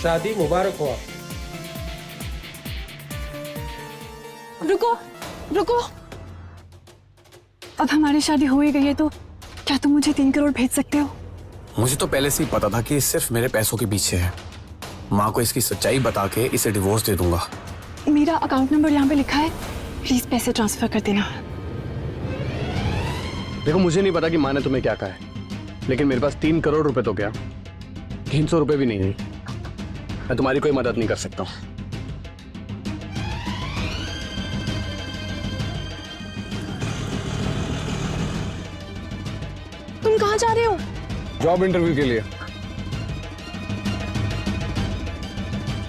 शादी मुबारक हो। रुको रुको, अब हमारी शादी हो ही गई है तो क्या तुम मुझे 3 करोड़ भेज सकते हो? मुझे तो पहले से ही पता था कि ये सिर्फ मेरे पैसों के पीछे है। माँ को इसकी सच्चाई बता के इसे डिवोर्स दे दूंगा। मेरा अकाउंट नंबर यहाँ पे लिखा है, प्लीज पैसे ट्रांसफर कर देना। देखो, मुझे नहीं पता कि माँ ने तुम्हें क्या कहा है, लेकिन मेरे पास 3 करोड़ रुपए तो क्या 300 रुपए भी नहीं है। मैं तुम्हारी कोई मदद नहीं कर सकता हूँ। तुम कहाँ जा रहे हो? जॉब इंटरव्यू के लिए।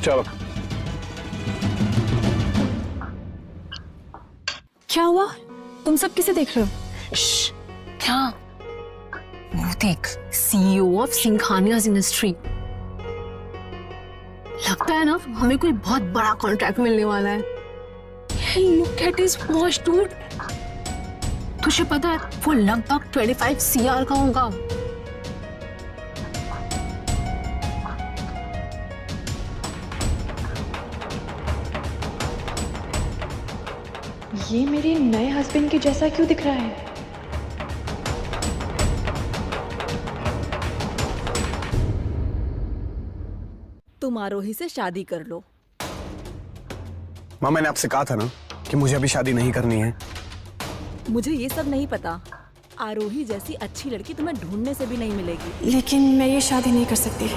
चलो। क्या हुआ? तुम सब किसे देख रहे हो? क्या? वो देख, सीईओ ऑफ सिंघानियाज इंडस्ट्री। लगता है ना हमें कोई बहुत बड़ा कॉन्ट्रैक्ट मिलने वाला है। Look at his watch dude. तुझे पता है वो लगभग 25 CR का होगा। ये मेरे नए हस्बैंड के जैसा क्यों दिख रहा है? तुम आरोही से शादी कर लो। माँ, मैंने आपसे कहा था ना कि मुझे अभी शादी नहीं करनी है। मुझे ये सब नहीं पता। आरोही जैसी अच्छी लड़की तुम्हें ढूंढने से भी नहीं मिलेगी। लेकिन मैं ये शादी नहीं कर सकती।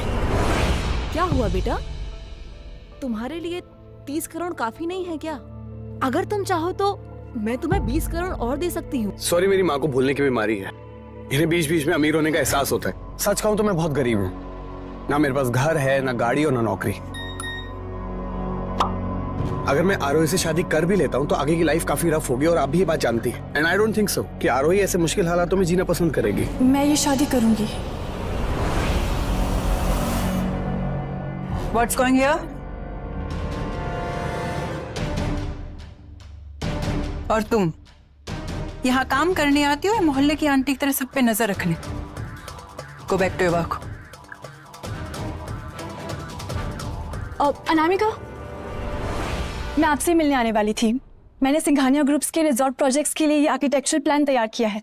क्या हुआ बेटा? तुम्हारे लिए 30 करोड़ काफी नहीं है क्या? अगर तुम चाहो तो मैं तुम्हें 20 करोड़ और दे सकती हूँ। सॉरी, मेरी माँ को भूलने की बीमारी है। इन्हें बीच बीच में अमीर होने का एहसास होता है। सच कहूं तो मैं बहुत गरीब हूँ। ना मेरे पास घर है, ना गाड़ी और ना नौकरी। अगर मैं आरोही से शादी कर भी लेता हूँ तो आगे की लाइफ काफी रफ होगी और आप भी ये बात जानती हैं। And I don't think so कि आरोही ऐसे मुश्किल हालातों में जीना पसंद करेगी। मैं ये शादी करूंगी। What's going here? और तुम यहाँ काम करने आती हो या मोहल्ले की आंटी की तरह सब पे नजर रखने? Go back to your work. Anamika, मैं आपसे मिलने आने वाली थी। मैंने सिंघानिया ग्रुप्स के रिजॉर्ट प्रोजेक्ट्स के लिए ये आर्किटेक्चरल प्लान तैयार किया है।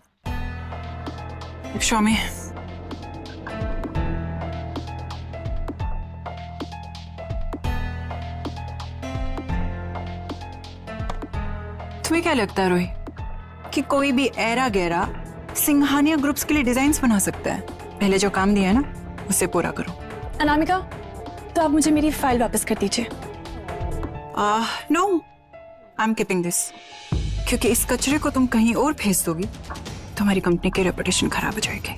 Show me. तुम्हें क्या लगता है रोही कि कोई भी ऐरा गैरा सिंघानिया ग्रुप्स के लिए डिजाइन्स बना सकता है? पहले जो काम दिया है ना उसे पूरा करो। अनामिका, तो आप मुझे मेरी फाइल वापस कर दीजिए। No, I am keeping this, क्योंकि इस कचरे को तुम कहीं और भेज दोगी तो हमारी कंपनी की रेपुटेशन खराब हो जाएगी।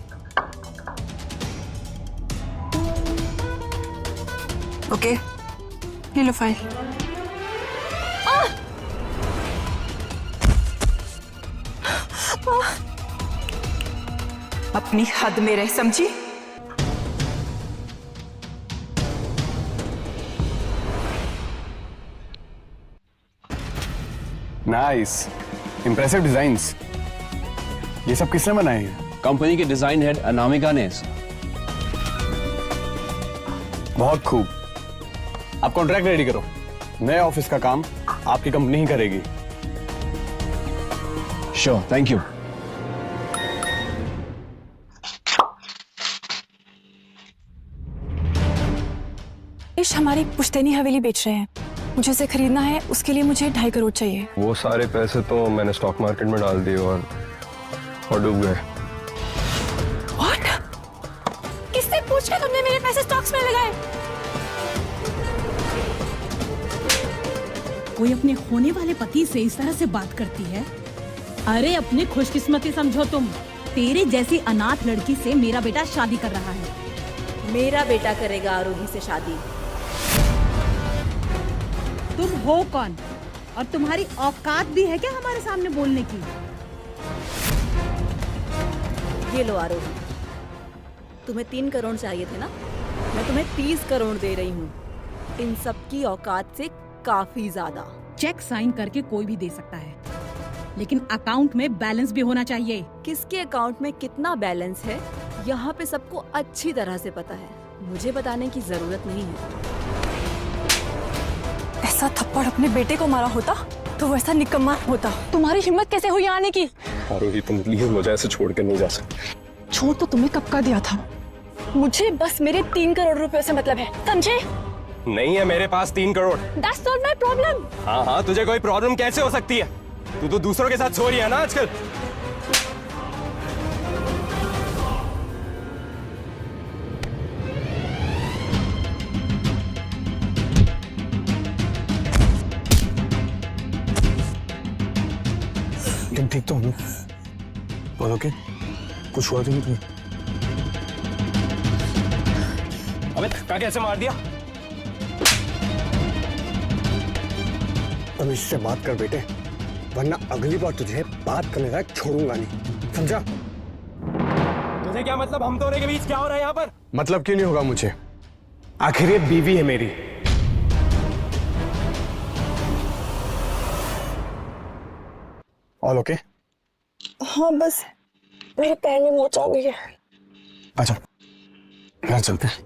ओके, ले लो फाइल। अपनी हद में रह, समझी? Nice, impressive designs. ये सब किसने बनाए हैं? कंपनी के डिजाइन हेड अनामिका ने। बहुत खूब। आप कॉन्ट्रैक्ट रेडी करो। नए ऑफिस का काम आपकी कंपनी ही करेगी। Sure, thank you. इश हमारी पुश्तैनी हवेली बेच रहे हैं, मुझे उसे खरीदना है। उसके लिए मुझे 2.5 करोड़ चाहिए। वो सारे पैसे तो मैंने स्टॉक मार्केट में डाल दिए और डूब गए। What? किससे पूछ के तुमने मेरे पैसे स्टॉक्स में लगाए? कोई अपने होने वाले पति से इस तरह से बात करती है? अरे अपनी खुशकिस्मती समझो तुम। तेरे जैसी अनाथ लड़की से मेरा बेटा शादी कर रहा है। मेरा बेटा करेगा आरोही से शादी। तुम हो कौन और तुम्हारी औकात भी है क्या हमारे सामने बोलने की? ये लो आरोही, तुम्हें 3 करोड़ चाहिए थे ना? मैं तुम्हें 30 करोड़ दे रही हूँ। इन सब की औकात से काफी ज्यादा। चेक साइन करके कोई भी दे सकता है, लेकिन अकाउंट में बैलेंस भी होना चाहिए। किसके अकाउंट में कितना बैलेंस है यहाँ पे सबको अच्छी तरह से पता है। मुझे बताने की जरूरत नहीं है। ऐसा थप्पड़ अपने बेटे को मारा होता तो वैसा निकम्मा होता। तुम्हारी हिम्मत कैसे हुई आने की? आरोही तुम प्लीज मुझे ऐसे छोड़ के नहीं जा सकते। छोड़ तो तुम्हें कब का दिया था। मुझे बस मेरे 3 करोड़ रुपए से मतलब है, समझे? नहीं है मेरे पास 3 crore. That's not my problem. हाँ हाँ, तुझे कोई प्रॉब्लम कैसे हो सकती है? तू तो दूसरों के साथ सो रही है ना आजकल। तुम ठीक तो हो? और ओके? कुछ हुआ तो नहीं तुम्हें? अबे धक्का कैसे मार दिया? तमीज से बात कर बेटे, वरना अगली बार तुझे बात करने लायक छोड़ूंगा नहीं, समझा? तुझे क्या मतलब हम दोनों के बीच क्या हो रहा है यहाँ पर? मतलब क्यों नहीं होगा मुझे? आखिर ये बीवी है मेरी। All okay? हाँ बस मेरे पैर में मोच आ गई है। अच्छा घर चलते हैं।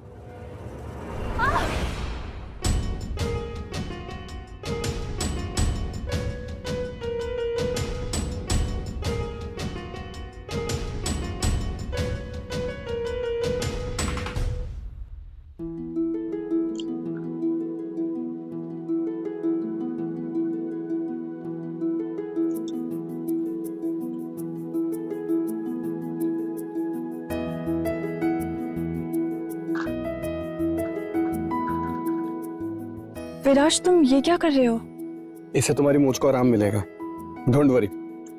विराज तुम ये क्या कर रहे हो? इससे तुम्हारी मूंछ को आराम मिलेगा। Don't worry,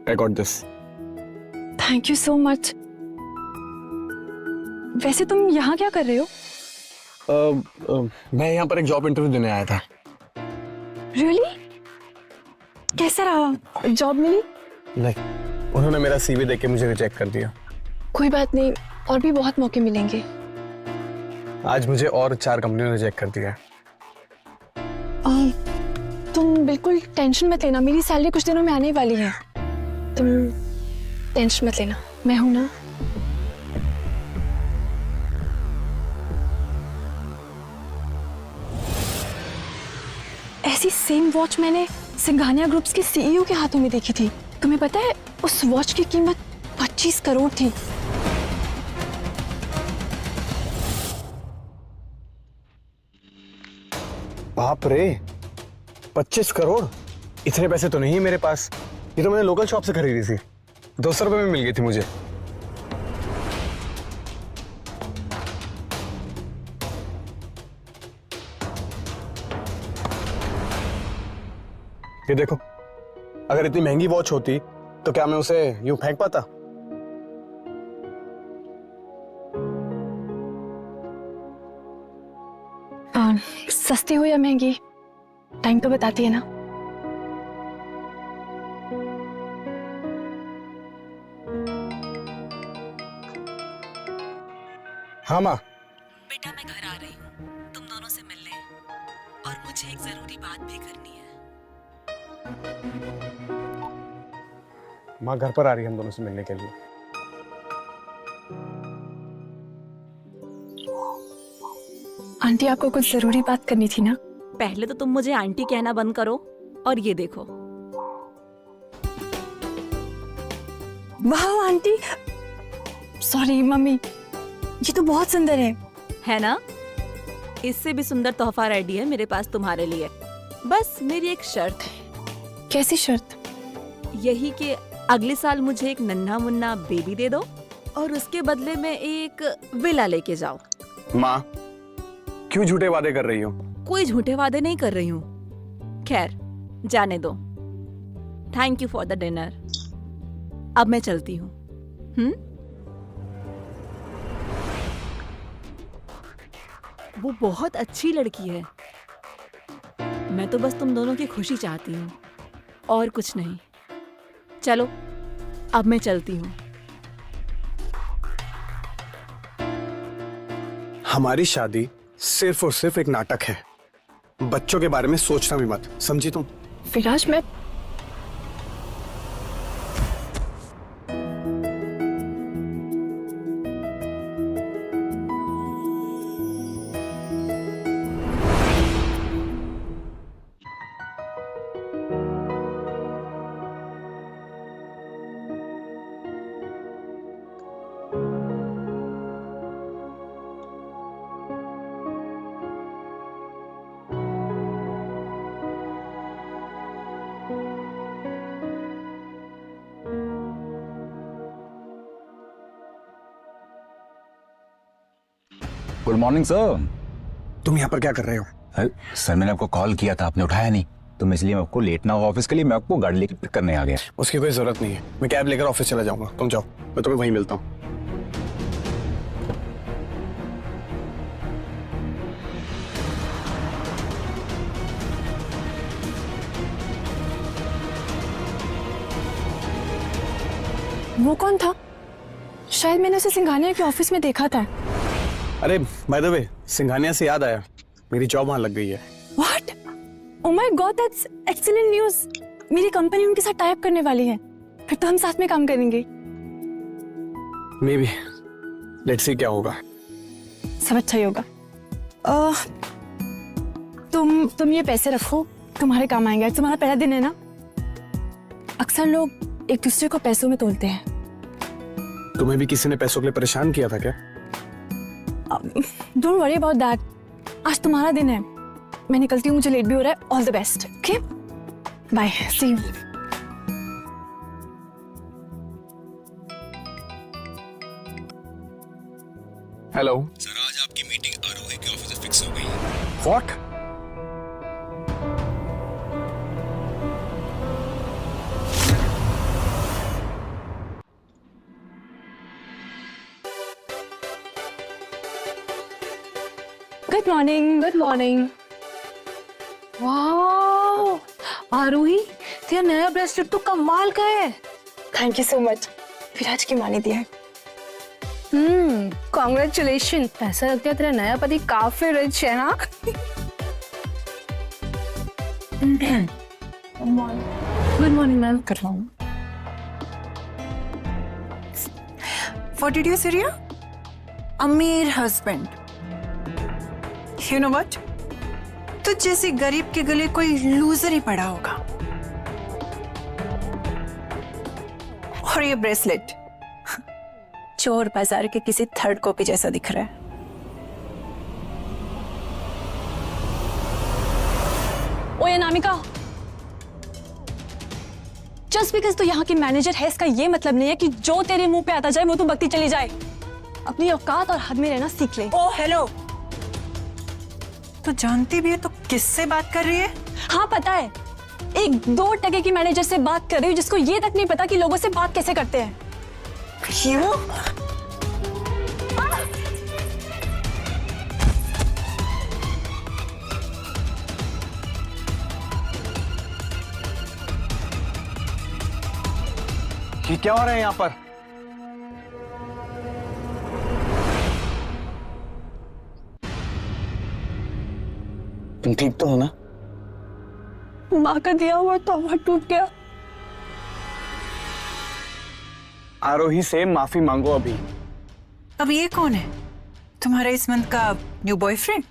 I got this. Thank you so much. वैसे तुम यहाँ क्या कर रहे हो? मैं यहाँ पर एक जॉब इंटरव्यू देने आया था। रियली? कैसा रहा? जॉब मिली? नहीं, उन्होंने मेरा सीवी देख के मुझे रिजेक्ट कर दिया। कोई बात नहीं, और भी बहुत मौके मिलेंगे। आज मुझे और 4 कंपनियों ने रिजेक्ट कर दिया है। तुम बिल्कुल टेंशन मत लेना, मेरी सैलरी कुछ दिनों में आने वाली है। तुम टेंशन मत लेना, मैं हूं ना। ऐसी सेम वॉच मैंने सिंघानिया ग्रुप्स के सीईओ के हाथों में देखी थी। तुम्हें पता है उस वॉच की कीमत 25 करोड़ थी। बाप रे, 25 करोड़? इतने पैसे तो नहीं है मेरे पास। ये तो मैंने लोकल शॉप से खरीदी थी, 200 रुपए में मिल गई थी मुझे। ये देखो, अगर इतनी महंगी वॉच होती तो क्या मैं उसे यूं फेंक पाता? सस्ती हो या महंगी, टाइम तो बताती है ना। हाँ माँ। बेटा मैं घर आ रही हूँ, तुम दोनों से मिलने, और मुझे एक जरूरी बात भी करनी है। माँ घर पर आ रही है हम दोनों से मिलने के लिए। आंटी आपको कुछ जरूरी बात करनी थी ना? पहले तो तुम मुझे आंटी कहना बंद करो, और ये देखो। वाह आंटी, सॉरी मम्मी, ये तो बहुत सुंदर है ना? इससे भी सुंदर तोहफा रेडी है मेरे पास तुम्हारे लिए। बस मेरी एक शर्त है। कैसी शर्त? यही कि अगले साल मुझे एक नन्हा मुन्ना बेबी दे दो, और उसके बदले में एक विला लेके जाओ। माँ क्यों झूठे वादे कर रही हो? कोई झूठे वादे नहीं कर रही हूँ। खैर जाने दो। Thank you for the dinner. अब मैं चलती हूँ। वो बहुत अच्छी लड़की है। मैं तो बस तुम दोनों की खुशी चाहती हूँ, और कुछ नहीं। चलो अब मैं चलती हूँ। हमारी शादी सिर्फ और सिर्फ एक नाटक है। बच्चों के बारे में सोचना भी मत, समझी तुम? विराज मैं गुड मॉर्निंग सर। तुम यहाँ पर क्या कर रहे हो? सर मैंने आपको कॉल किया था, आपने उठाया नहीं, तो मैं इसलिए आपको लेट ना हो ऑफिस के लिए मैं आपको गाड़ी लेकर पिक करने आ गया। उसकी कोई जरूरत नहीं है, मैं कैब लेकर ऑफिस चला जाऊंगा। तुम जाओ, मैं तुम्हें वहीं मिलता हूँ। वो कौन था? शायद मैंने उसे सिंघानिया के ऑफिस में देखा था। अरे बाय द वे, सिंघानिया से याद आया, मेरी जॉब वहां लग गई है। What? Oh my God, that's excellent news. मेरी कंपनी उनके साथ टाइप करने वाली है, फिर तो हम साथ में काम करेंगे। मे बी, लेट्स सी क्या होगा। सब अच्छा ही होगा। तुम ये पैसे रखो, तुम्हारे काम आएंगे। आज तुम्हारा पहला दिन है ना। अक्सर लोग एक दूसरे को पैसों में तोलते हैं। तुम्हें भी किसी ने पैसों के लिए परेशान किया था क्या? Don't worry about that. आज तुम्हारा दिन है, मैं निकलती हूँ, मुझे लेट भी हो रहा है। All the best. Okay, bye, see you. Hello sir, आज आपकी मीटिंग आरोही के ऑफिस में फिक्स हो गई है। What? Good morning. Good morning. Wow Aarohi, तेरा नया ब्रेसलेट तो कमाल का है। Thank you so much. Viraj की माँ ने दिया है। कॉन्ग्रेचुलेशन। ऐसा लगता है तेरा नया पति काफी रिच है। हाँ गुड मॉर्निंग मैम। कर रहा हूँ। What did you say, Riya? अमीर हस्बैंड। You know what? तो जैसे गरीब के गले कोई लूजर ही पड़ा होगा। और ये ब्रेसलेट चोर बाजार के किसी थर्ड कॉपी जैसा दिख रहा है। ओए अनामिका, जस्ट बिकॉज तू यहाँ की मैनेजर है, इसका ये मतलब नहीं है कि जो तेरे मुंह पे आता जाए वो तू बकती चली जाए। अपनी औकात और हद में रहना सीख ले। ओ हेलो, तो जानती भी है तो किससे बात कर रही है? हाँ पता है, एक 2 टके की मैनेजर से बात कर रही हूँ जिसको ये तक नहीं पता कि लोगों से बात कैसे करते हैं। क्यों? ये क्या हो रहा है यहाँ पर? तुम ठीक तो हो ना? माँ का दिया हुआ तोहफा टूट गया। आरोही से माफी मांगो अभी। अब ये कौन है? तुम्हारा इस मंथ का न्यू बॉयफ्रेंड?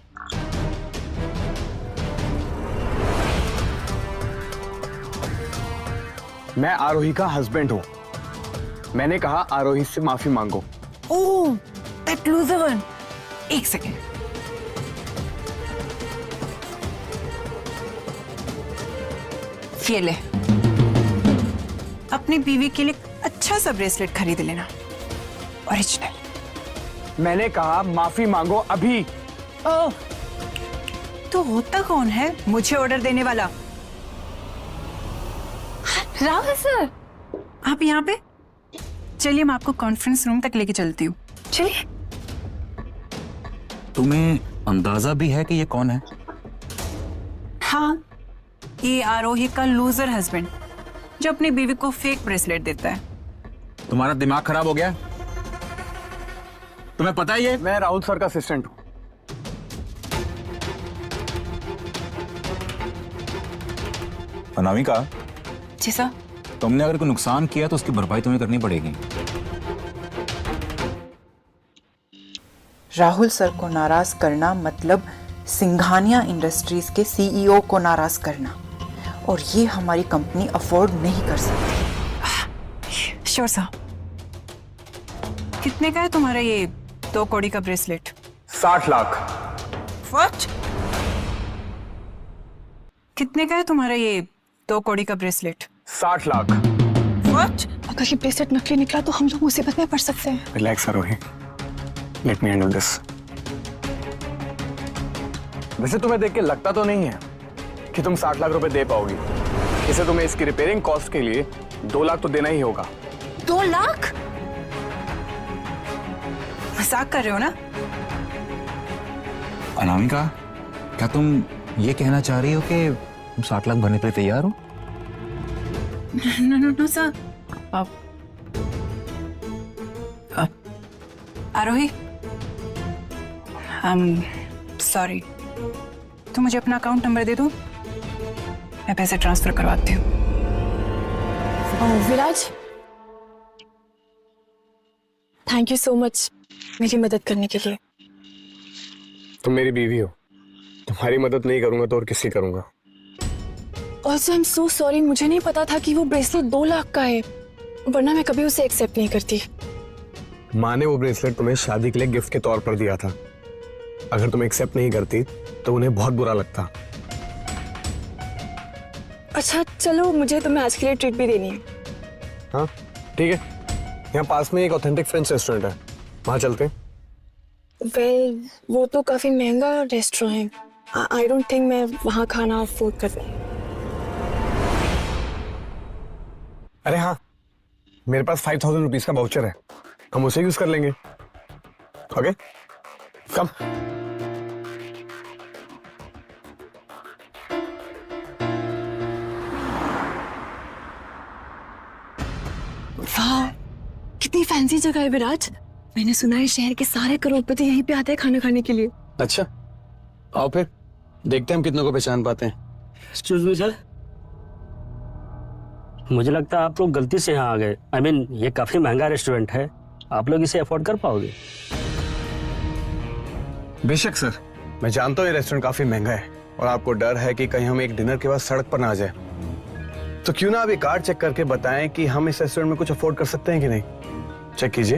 मैं आरोही का हस्बैंड हूँ। मैंने कहा आरोही से माफी मांगो। ओह, दैट लूजर वन। एक सेकेंड। ये ले, अपनी बीवी के लिए अच्छा सा ब्रेसलेट खरीद लेना, ओरिजिनल। मैंने कहा माफी मांगो अभी। ओह, तो होता कौन है मुझे ऑर्डर देने वाला? राहुल सर, आप यहाँ पे? चलिए मैं आपको कॉन्फ्रेंस रूम तक लेके चलती हूँ। चलिए। तुम्हें अंदाजा भी है कि ये कौन है? हाँ, ये आरोही का लूजर हस्बैंड जो अपनी बीवी को फेक ब्रेसलेट देता है। तुम्हारा दिमाग खराब हो गया? तुम्हें पता ही है? मैं राहुल सर का असिस्टेंट हूँ। अनामिका, जी सर। तुमने अगर कोई नुकसान किया तो उसकी भरपाई तुम्हें करनी पड़ेगी। राहुल सर को नाराज करना मतलब सिंघानिया इंडस्ट्रीज के सीईओ को नाराज करना, और ये हमारी कंपनी अफोर्ड नहीं कर सकती। Sure sir. कितने का है तुम्हारा ये 2 कौड़ी का ब्रेसलेट? 60 लाख। व्हाट? कितने का है तुम्हारा ये 2 कौड़ी का ब्रेसलेट? 60 लाख। व्हाट? अगर ये ब्रेसलेट नकली निकला तो हम लोग मुसीबत में पड़ सकते हैं। Relax Aarohi, let me handle this. वैसे तुम्हें देख के लगता तो नहीं है कि तुम 60 लाख रुपए दे पाओगी। इसे तुम्हें इसकी रिपेयरिंग कॉस्ट के लिए 2 लाख तो देना ही होगा। 2 लाख? मजाक कर रहे हो ना? अनामिका, क्या तुम ये कहना चाह रही हो कि तुम 60 लाख भरने के लिए तैयार हो? No sir. आरोही, सॉरी, तुम मुझे अपना अकाउंट नंबर दे दो, मैं पैसे ट्रांसफर करवाती हूँ। विराज, थैंक यू सो मच मेरी मदद करने के लिए। तुम मेरी बीवी हो, तुम्हारी मदद नहीं करूंगा तो और किसकी करूंगा? Also I am so sorry, मुझे नहीं पता था कि वो ब्रेसलेट 2 लाख का है, वरना मैं कभी उसे एक्सेप्ट नहीं करती। माँ ने वो ब्रेसलेट तुम्हें शादी के लिए गिफ्ट के तौर पर दिया था। अगर तुम एक्सेप्ट नहीं करती तो उन्हें बहुत बुरा लगता। अच्छा चलो, मुझे तुम्हें आज के लिए ट्रीट भी देनी है। हाँ ठीक है, यहाँ पास में एक ऑथेंटिक फ्रेंच रेस्टोरेंट है, वहाँ चलते हैं। वेल, वो तो काफी महंगा रेस्टोरेंट है, आई डोंट थिंक मैं वहाँ खाना अफोर्ड कर सकती। अरे हाँ, मेरे पास 5000 रुपीज का वाउचर है, हम उसे यूज कर लेंगे। ओके कम। वाह, कितनी फैंसी जगह है विराज। मैंने सुना है शहर के सारे करोड़पति यहीं पे आते हैं खाना खाने के लिए। अच्छा, आओ फिर देखते हैं हम कितनों को पहचान पाते हैं। एक्सक्यूज मी सर, मुझे लगता है आप लोग गलती से यहाँ आ गए। आई मीन, ये काफी महंगा रेस्टोरेंट है, आप लोग इसे अफोर्ड कर पाओगे? बेशक सर, मैं जानता हूँ ये रेस्टोरेंट काफी महंगा है और आपको डर है कि कहीं हम एक डिनर के बाद सड़क पर ना आ जाए, तो क्यों ना आप ये कार्ड चेक करके बताएं कि हम इस रेस्टोरेंट में कुछ अफोर्ड कर सकते हैं कि नहीं। चेक कीजिए।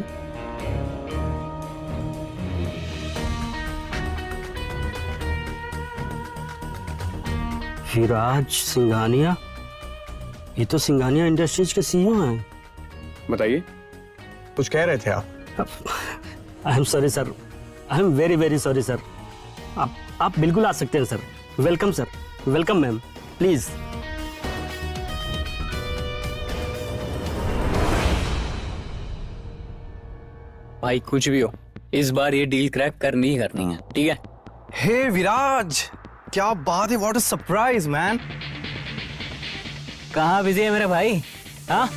विराज सिंघानिया, ये तो सिंघानिया इंडस्ट्रीज के सीईओ हैं। बताइए, कुछ कह रहे थे आप? I am sorry sir, I am very very sorry sir. आप बिल्कुल आ सकते हैं sir. Welcome sir, welcome ma'am, please. भाई कुछ भी हो, इस बार ये डील क्रैक करनी ही करनी है, ठीक है? हे विराज, क्या बात है, व्हाट अ सरप्राइज मैन। कहाँ बिजी है मेरे भाई? हाँ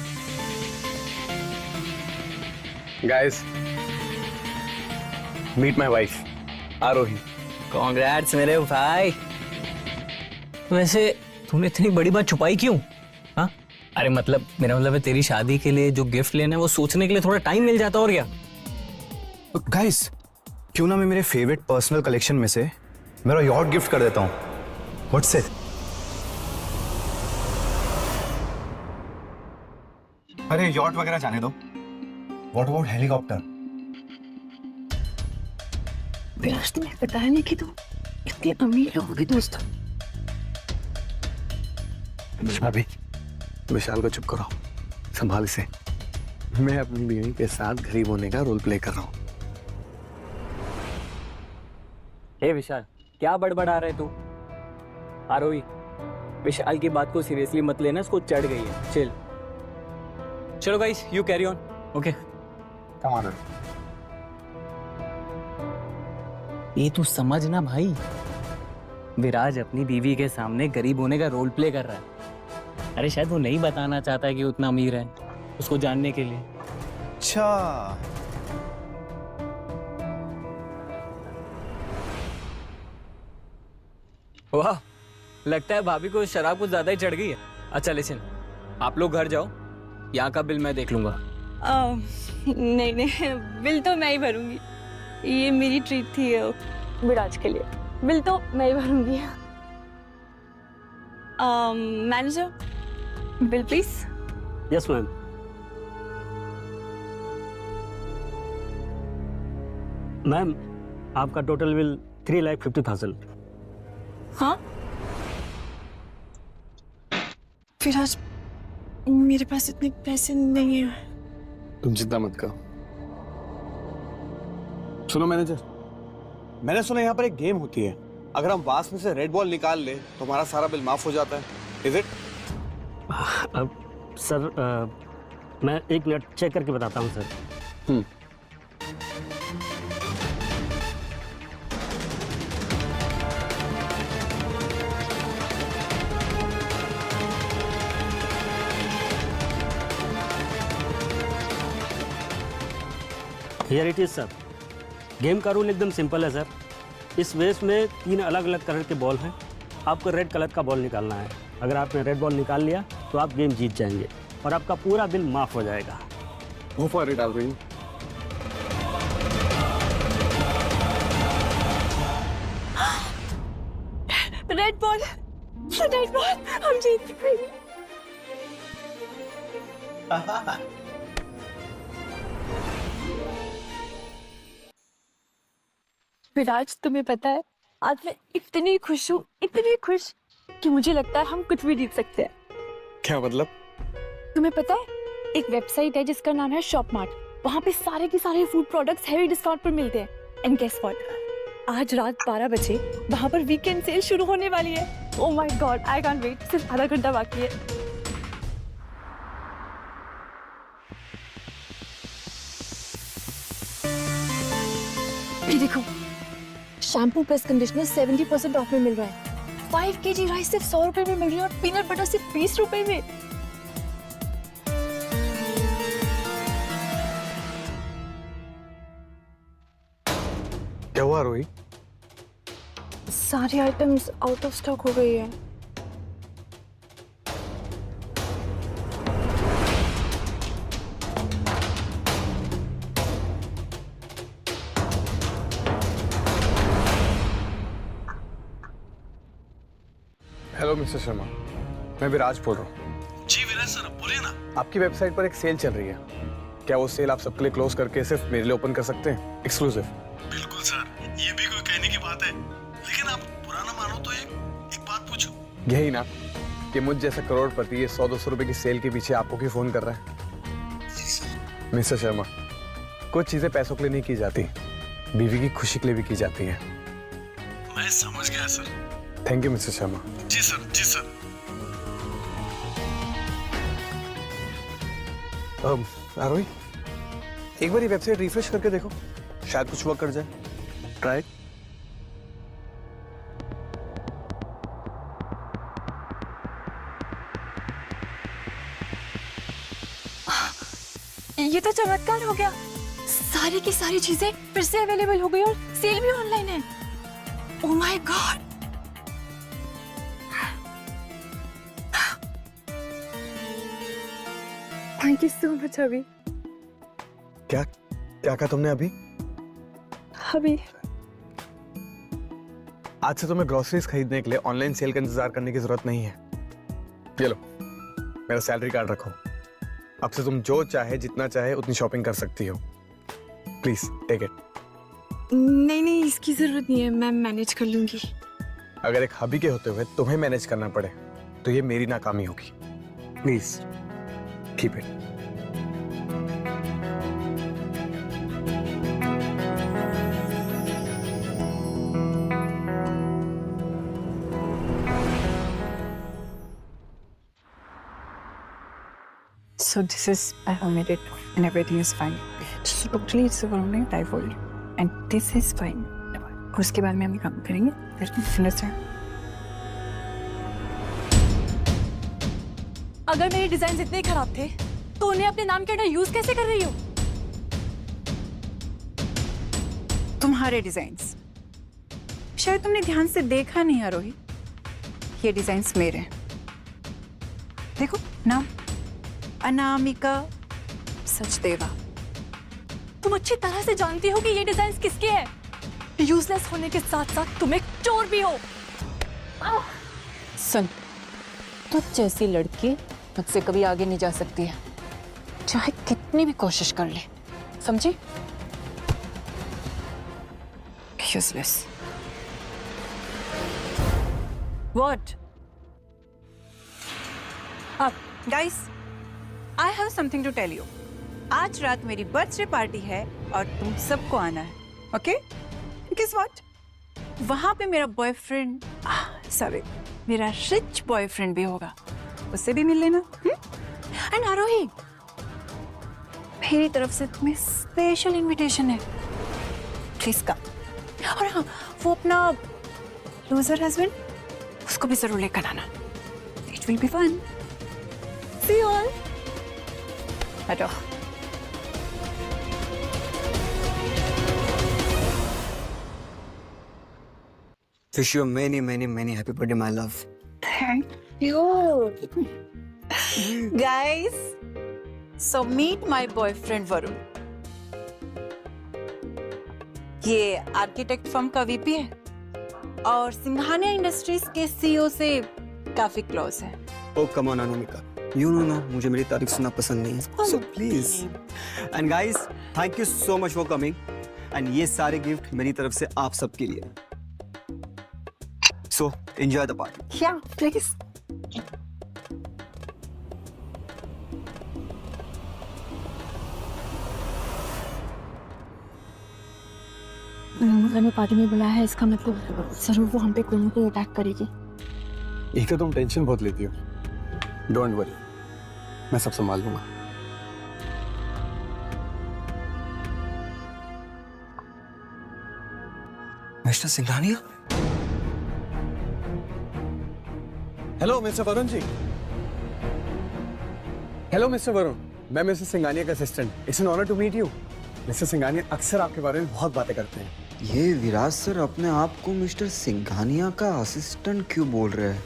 guys, meet my wife Aarohi. Congrats मेरे भाई। वैसे तूने इतनी बड़ी बात छुपाई क्यों? हाँ, अरे मतलब मेरा मतलब है तेरी शादी के लिए जो गिफ्ट लेना है वो सोचने के लिए थोड़ा टाइम मिल जाता और क्या। गाइस, क्यों ना मैं मेरे फेवरेट पर्सनल कलेक्शन में से मेरा यॉट गिफ्ट कर देता हूँ। What's it? अरे यॉट वगैरह जाने दो, व्हाट अबाउट हेलीकॉप्टर? विराज, तुम्हें बताया नहीं कि तुम इतनी अमीर होगी दोस्त। अभी विशाल को चुप कराओ, संभाल से। मैं अपनी बीवी के साथ गरीब होने का रोल प्ले कर रहा हूँ। हे विशाल, क्या बड़बड़ा रहे तू? आरोही, विशाल की बात को सीरियसली मत लेना, इसको चढ़ गई है। चिल। चलो guys, you carry on. Okay, come on. ये तू समझ ना भाई, विराज अपनी बीवी के सामने गरीब होने का रोल प्ले कर रहा है। अरे शायद वो नहीं बताना चाहता है कि उतना अमीर है, उसको जानने के लिए। अच्छा, वाह, लगता है भाभी को शराब कुछ ज्यादा ही चढ़ गई है। अच्छा लिसन, आप लोग घर जाओ, यहाँ का बिल मैं देख लूंगा। नहीं नहीं, बिल तो मैं ही भरूंगी, ये मेरी ट्रीट थी विराज के लिए, बिल तो मैं ही भरूंगी। Manager, bill please. Yes ma'am. Ma'am, आपका टोटल बिल 3,50,000। हाँ विराज, मेरे पास इतने पैसे नहीं है। तुम चिंता मत करो। सुनो मैनेजर, मैंने सुना यहाँ पर एक गेम होती है अगर हम वास में से रेड बॉल निकाल ले तो हमारा सारा बिल माफ हो जाता है, इज इट? सर मैं 1 मिनट चेक करके बताता हूँ sir. Here it is sir. Game का रूल एकदम सिंपल है सर। इस वेस में 3 अलग अलग कलर के बॉल हैं। आपको रेड कलर का बॉल निकालना है। अगर आपने रेड बॉल निकाल लिया तो आप गेम जीत जाएंगे और आपका पूरा बिल माफ हो जाएगा। Go for it, Alvin. Red ball, हम जीत गए। विराज, तुम्हें पता है आज मैं इतनी खुश हूँ, इतनी खुश कि मुझे लगता है हम कुछ भी जीत सकते हैं। क्या मतलब? तुम्हें पता है एक वेबसाइट है जिसका नाम है शॉपमार्ट। वहाँ पे सारे के सारे फूड प्रोडक्ट्स हेवी डिस्काउंट पर मिलते हैं। एंड गेस व्हाट, आज रात 12 बजे वहाँ पर वीकेंड सेल शुरू होने वाली है। Oh my god, I can't wait. सिर्फ आधा घंटा बाकी है। ये देखो, शैम्पू प्लस कंडीशनर 70% ऑफ में मिल रहा है। 5 kg राइस सिर्फ 100 रुपए में मिल रही है और पीनट बटर सिर्फ 20 रुपए में। क्या हुआ रोही? सारी आइटम्स आउट ऑफ स्टॉक हो गई है। हेलो मिस्टर शर्मा, मैं विराज बोल रहा हूँ। जी विराज सर, बोलिए ना। आपकी वेबसाइट पर एक सेल चल रही है। क्या वो सेल आप सबके लिए क्लोज करके सिर्फ मेरे लिए ओपन कर सकते हैं, एक्सक्लूसिव? बिल्कुल सर, ये भी कोई कहने की बात है। लेकिन आप बुरा ना मानो तो एक बात पूछूं। यही ना कि मुझ जैसा करोड़पति ये 100-200 रुपए की सेल के पीछे आपको क्यों फोन कर रहा है? मिस्टर शर्मा, कुछ चीजें पैसों के लिए नहीं की जाती, बीवी की खुशी के लिए भी की जाती है। मैं समझ गया sir. Thank you mister Sharma. जी सर, जी सर। आरोही, एक बार ये वेबसाइट रिफ्रेश करके देखो, शायद कुछ वर्क कर जाए। ट्राई। ये तो चमत्कार हो गया। सारी की सारी चीजें फिर से अवेलेबल हो गई और सेल भी ऑनलाइन है। Oh my God. Thank you so much. अभी क्या कहा तुमने? अभी आज से तुम्हें ग्रोसरीज खरीदने के लिए ऑनलाइन सेल का इंतजार करने की जरूरत नहीं है। ये लो, मेरा सैलरी कार्ड रखो। अब से तुम जो चाहे, जितना चाहे उतनी शॉपिंग कर सकती हो। Please take it. नहीं, इसकी जरूरत नहीं है, मैं मैनेज कर लूंगी। अगर एक हबी के होते हुए तुम्हें मैनेज करना पड़े तो ये मेरी नाकामी होगी। Please keep it. So this is, I have made it and everything is fine. So totally it's only typhoid and this is fine. और उसके बाद में हम काम करेंगे। Understand? अगर मेरे डिजाइन इतने खराब थे तो उन्हें अपने नाम के अंडर यूज कैसे कर रही हो? तुम्हारे डिजाइन्स शायद तुमने ध्यान से देखा नहीं आरोही। ये डिजाइन्स मेरे हैं। देखो नाम, अनामिका सचदेवा। तुम अच्छी तरह से जानती हो कि ये डिजाइन किसके हैं। यूजलेस होने के साथ साथ तुम एक चोर भी हो। सुन, तुझ जैसी लड़की मुझसे कभी आगे नहीं जा सकती है, चाहे कितनी भी कोशिश कर ले, समझी? Useless. What? Guys, I have something to tell you. आज रात मेरी बर्थडे पार्टी है और तुम सबको आना है, ओके? Guess what? वहां पे मेरा बॉयफ्रेंड, सॉरी, मेरा रिच बॉयफ्रेंड भी होगा, उससे भी मिल लेना। एंड आरोही, मेरी तरफ से तुम्हें स्पेशल इनविटेशन है, प्लीज कम। और हाँ, वो अपना लूजर हस्बैंड, उसको भी जरूर लेकर आना। It will be fun. See you all. हटो। Wish you many, many, many happy birthday, my love. Thank you. Guys, so meet my boyfriend Varun. ये आर्किटेक्ट फर्म का वीपी है और सिंघानिया इंडस्ट्रीज के सीईओ से काफी क्लोज है। Oh, come on, Anamika. You know ना, मुझे मेरी तारीफ सुनना पसंद नहीं है। So please. And guys, thank you so much for coming. And ये सारे गिफ्ट मेरी तरफ से आप सबके लिए। So enjoy the party. Yeah, please. अगर मैं पार्टी में बुलाया है, इसका मतलब जरूर वो हम पे कोई ना कोई अटैक करेगी। एक तो तुम टेंशन बहुत लेती हो। डोंट वरी, मैं सब संभाल लूंगा। Mister Singhania. Hello mister Varun ji. Hello mister Varun, मैं मिस्टर सिंघानिया का assistant. It's an honour to meet you. Mister Singhania अक्सर आपके बारे में बहुत बातें करते हैं। ये विराज सर अपने आप को मिस्टर सिंघानिया का असिस्टेंट क्यों बोल रहे हैं?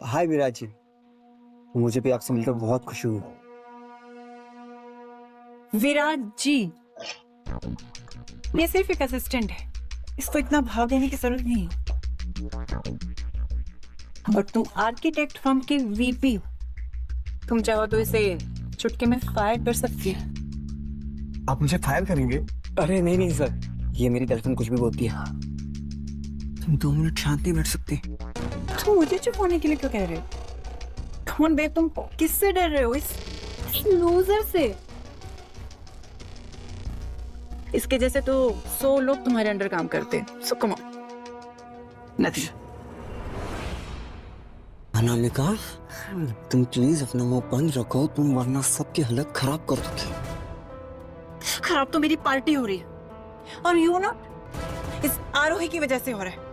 हाय विराज जी, मुझे भी आपसे मिलकर बहुत खुशी हुई। विराट जी, ये सिर्फ एक असिस्टेंट है, इसको इतना भाव देने की जरूरत नहीं है। और तुम आर्किटेक्ट फर्म के वीपी हो, तुम चाहो तो इसे चुटकी में फायर कर सकती है। आप मुझे फायर करेंगे? अरे नहीं नहीं सर, ये मेरी गर्लफ्रेंड कुछ भी बोलती है। तुम 2 मिनट शांत नहीं बैठ सकते? तुम मुझे चुप होने के लिए क्यों कह रहे हो? कम ऑन बेब, तुम किससे डर रहे हो? इस लूजर से। इसके जैसे तो 100 लोग तुम्हारे अंडर काम करते हैं। सो कम ऑन। नथिंग। अनामिका, तुम प्लीज अपना मुंह बंद रखो, तुम वरना सबकी हालत खराब कर दोगी। खराब तो मेरी पार्टी हो रही है, और यू नो, इस आरोही की वजह से हो रहा है।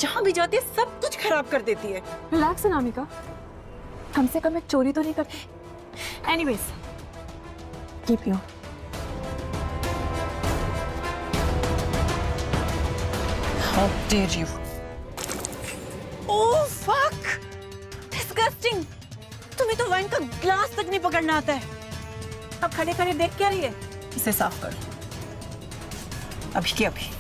जहां भी जाती है सब कुछ खराब कर देती है। रिलैक्स अनामिका, हमसे कम एक चोरी तो नहीं करती। Anyways, keep you. How dare you? Oh fuck! Disgusting! तुम्हें तो वाइन का ग्लास तक नहीं पकड़ना आता है। अब खड़े खड़े देख क्या रही है? इसे साफ कर, अभी के अभी।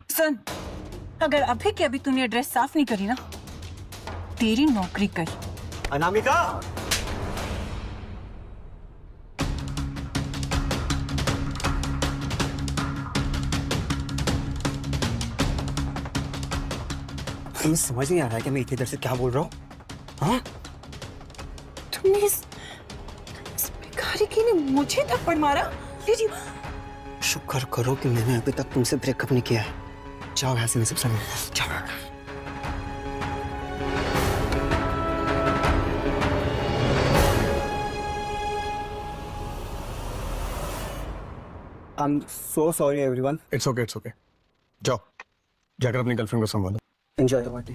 सुन, अगर अभी के अभी तूने ड्रेस साफ नहीं करी ना, तेरी नौकरी गई। अनामिका! तुम्हें समझ नहीं आ रहा है कि मैं इतनी देर से क्या बोल रहा हूँ? हाँ? तुमने इस भिखारी की ने मुझे थप्पड़ मारा? जी, शुक्र करो कि मैंने अभी तक तुमसे ब्रेकअप नहीं किया है। जाओ यहाँ से, मैं सबसे जाओ। I'm so sorry everyone. It's okay, it's okay. जाओ, जाकर अपनी गर्लफ्रेंड को संभालो। Enjoy the party.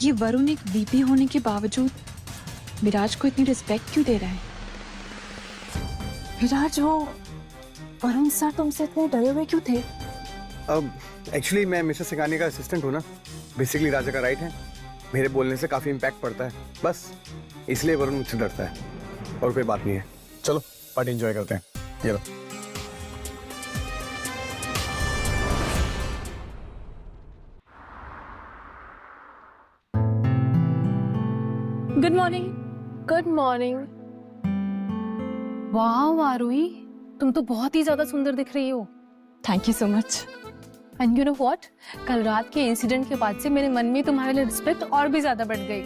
ये वरुण एक वीपी होने के बावजूद विराज को इतनी रिस्पेक्ट क्यों दे रहा है? विराज, वो वरुण सर तुमसे इतने डरे हुए क्यों थे? अब एक्चुअली मैं मिस्टर सिंघानिया का असिस्टेंट हूँ ना, बेसिकली राजा का राइट है। मेरे बोलने से काफी इम्पैक्ट पड़ता है, बस इसलिए वरुण मुझसे डरता है, और कोई बात नहीं है। चलो पार्टी एंजॉय करते हैं। ये लो। Good morning. Good morning. वाह आरोही, तुम तो बहुत ही ज्यादा सुंदर दिख रही हो। Thank you so much. And you know what, कल रात के इंसिडेंट के बाद से मेरे मन में तुम्हारे लिए रिस्पेक्ट और भी ज्यादा बढ़ गई।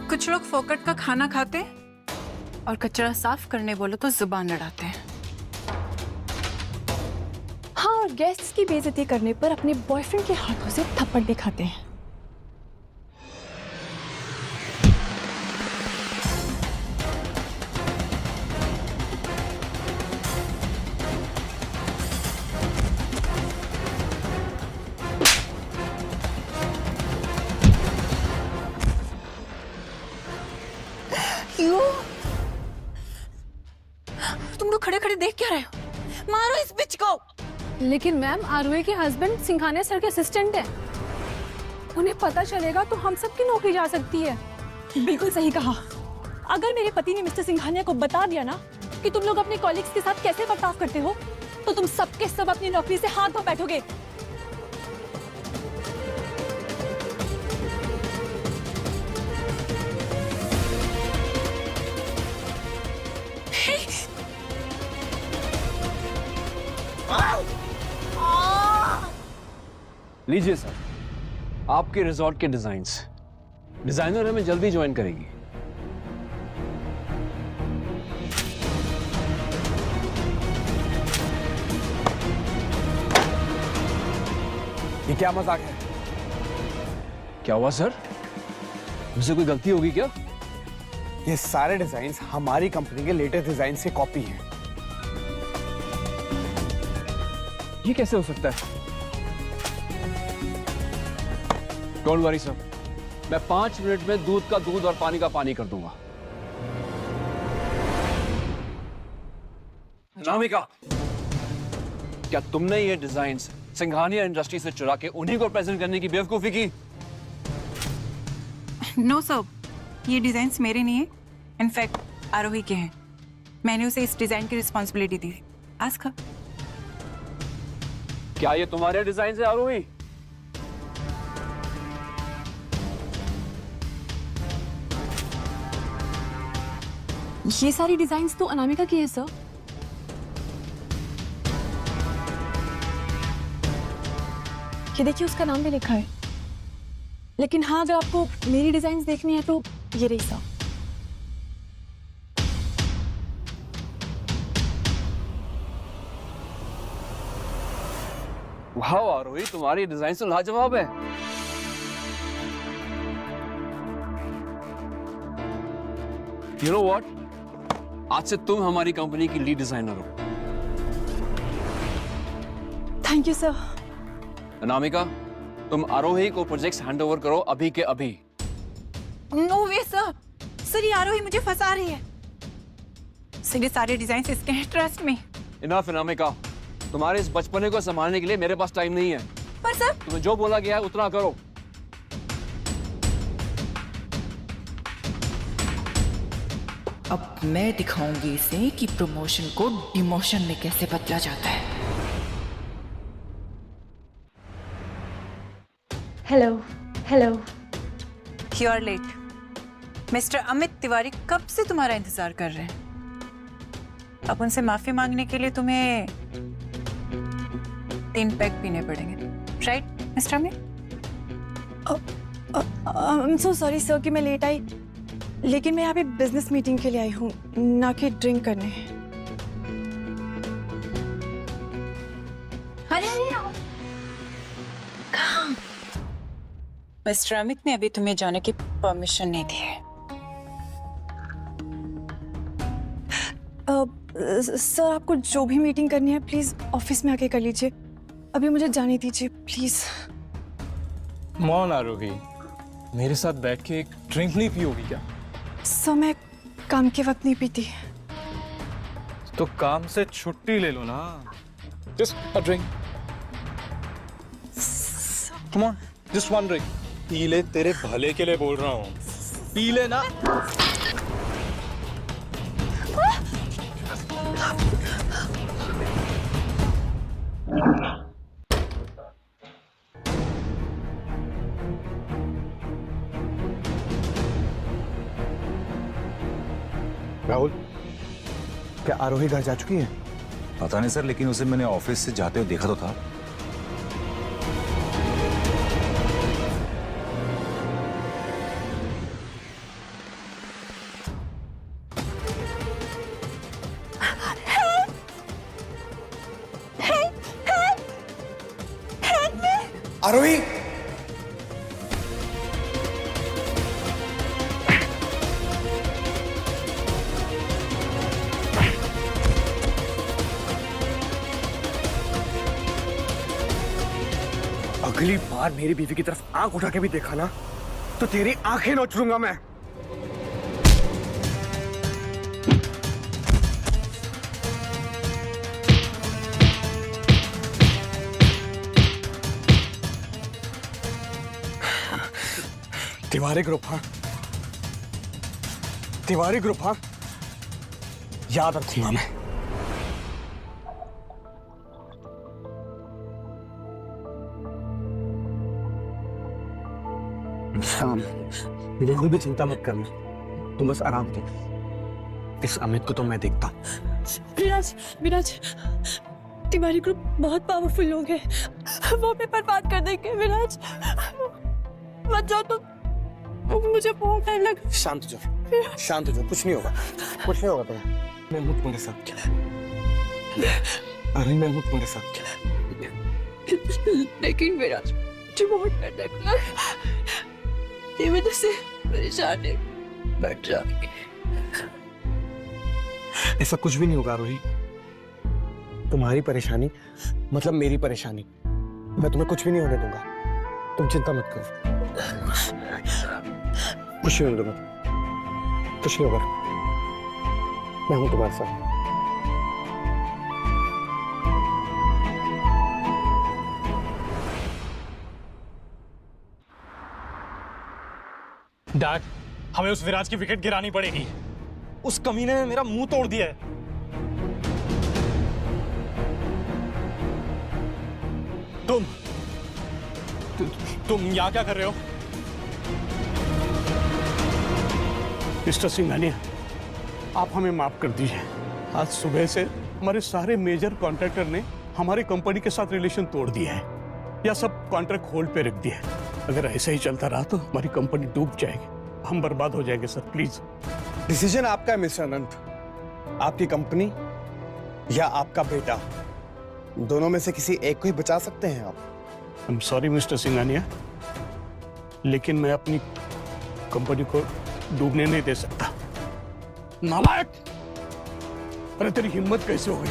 कुछ लोग फोकट का खाना खाते हैं और कचरा साफ करने बोलो तो जुबान लड़ाते हैं। हाँ, और गेस्ट्स की बेइज्जती करने पर अपने बॉयफ्रेंड के हाथों से थप्पड़ भी खाते हैं। क्यों? तुम लोग खड़े खड़े देख क्या रहे हो? मारो इस बिच को। लेकिन मैम, आरोही के हस्बैंड सिंघानिया सर के असिस्टेंट हैं। उन्हें पता चलेगा तो हम सबकी नौकरी जा सकती है। बिल्कुल सही कहा। अगर मेरे पति ने मिस्टर सिंघानिया को बता दिया ना कि तुम लोग अपने कॉलीग्स के साथ कैसे बर्ताव करते हो, तो तुम सबके सब अपनी नौकरी से हाथ धो बैठोगे। लीजिए सर, आपके रिजॉर्ट के डिजाइन्स। डिजाइनर हमें जल्दी ज्वाइन करेगी। ये क्या मजाक है? क्या हुआ सर? मुझसे कोई गलती होगी क्या? ये सारे डिजाइन्स हमारी कंपनी के लेटेस्ट डिजाइन से कॉपी हैं। ये कैसे हो सकता है? डोंट वरी सर, मैं 5 मिनट में दूध का दूध और पानी का पानी कर दूंगा। अनामिका, क्या तुमने ये डिजाइन्स सिंघानिया इंडस्ट्री से चुरा के उन्हीं को प्रेजेंट करने की बेवकूफी की? नो सर, ये डिजाइन्स मेरे नहीं है, इनफैक्ट आरोही के हैं। मैंने उसे इस डिजाइन की रिस्पॉन्सिबिलिटी दी। Ask her. क्या ये तुम्हारे डिजाइन है आरोही? ये सारी डिजाइन्स तो अनामिका की है सर। ये देखिए, उसका नाम भी लिखा है। लेकिन हाँ, अगर आपको मेरी डिजाइन्स देखनी है तो ये रही सर। वाह आरोही, तुम्हारी डिजाइन तो लाजवाब है। You know what? आज से तुम हमारी कंपनी की लीड डिजाइनर हो। Thank you sir. अनामिका, तुम आरोही को प्रोजेक्ट्स हैंडओवर करो अभी के अभी। नो वे सर। सर, ये आरोही मुझे फंसा रही है। सर, ये सारे डिजाइन इसके हैं, ट्रस्ट मी। इनफ अनामिका, तुम्हारे इस बचपने को संभालने के लिए मेरे पास टाइम नहीं है। पर सर, तुम्हें जो बोला गया है उतना करो। अब मैं दिखाऊंगी इसे कि प्रमोशन को डिमोशन में कैसे बदला जाता है। Hello hello. You are late. Mister Amit Tiwari कब से तुम्हारा इंतजार कर रहे हैं। अब उनसे माफी मांगने के लिए तुम्हें 3 पैक पीने पड़ेंगे, right mister Amit? I am so sorry sir कि मैं लेट आई, लेकिन मैं यहाँ पे बिजनेस मीटिंग के लिए आई हूँ, ना कि ड्रिंक करने। अरे कहाँ? मिस्टर अमित ने अभी तुम्हें जाने की परमिशन नहीं दी है। सर, आपको जो भी मीटिंग करनी है प्लीज ऑफिस में आके कर लीजिए। अभी मुझे जाने दीजिए प्लीज। मौन आरोही, मेरे साथ बैठ के एक ड्रिंक नहीं पियोगी क्या? सर, मैं काम के वक्त नहीं पीती। तो काम से छुट्टी ले लो ना। Just a drink. Come on, just one drink. P ले, तेरे भले के लिए बोल रहा हूँ, पी ले ना। राहुल, क्या आरोही घर जा चुकी है? पता नहीं सर, लेकिन उसे मैंने ऑफिस से जाते हुए देखा तो था। आरोही, अगली बार मेरी बीवी की तरफ आंख उठा के भी देखा ना तो तेरी आंखें नोच लूंगा मैं। तिवारी ग्रुप, हाँ तिवारी ग्रुप, हाँ याद रखूंगा मैं। शाम, बिल्कुल भी चिंता मत करना, तुम बस आराम करो। इस अमित को तो मैं देखता हूँ। विराज, विराज, तिवारी ग्रुप बहुत पावरफुल लोग हैं, वो हमें बर्बाद कर देंगे। विराज मत जाओ, तो मुझे बहुत डर लग। शांत हो जाओ, शांत हो जाओ, कुछ नहीं होगा, कुछ नहीं होगा तुम्हें। मैं हूँ तुम्हारे साथ, अरे मैं हूँ तुम्हारे साथ। लेकिन विराज मुझे बहुत डर लग रहा है, ये वजह से परेशान है, बैठ जाएंगे। ऐसा कुछ भी नहीं होगा रोही, तुम्हारी परेशानी मतलब मेरी परेशानी, मैं तुम्हें कुछ भी नहीं होने दूंगा, तुम चिंता मत करो। कुछ नहीं होने दूंगा, कुछ नहीं होगा, मैं हूं तुम्हारे साथ। डैड, हमें उस विराज की विकेट गिरानी पड़ेगी। उस कमीने ने मेरा मुंह तोड़ दिया है। तुम यहाँ क्या कर रहे हो? मिस्टर सिंघानिया, आप हमें माफ कर दीजिए। आज सुबह से हमारे सारे मेजर कॉन्ट्रैक्टर ने हमारी कंपनी के साथ रिलेशन तोड़ दिया है या सब कॉन्ट्रैक्ट होल्ड पे रख दिया है। अगर ऐसा ही चलता रहा तो हमारी कंपनी डूब जाएगी, हम बर्बाद हो जाएंगे। सर प्लीज, डिसीजन आपका है मिस्टर अनंत, आपकी कंपनी या आपका बेटा, दोनों में से किसी एक को ही बचा सकते हैं आप। I am sorry mister Singhania, लेकिन मैं अपनी कंपनी को डूबने नहीं दे सकता। नालायक! अरे तेरी हिम्मत कैसे हो गई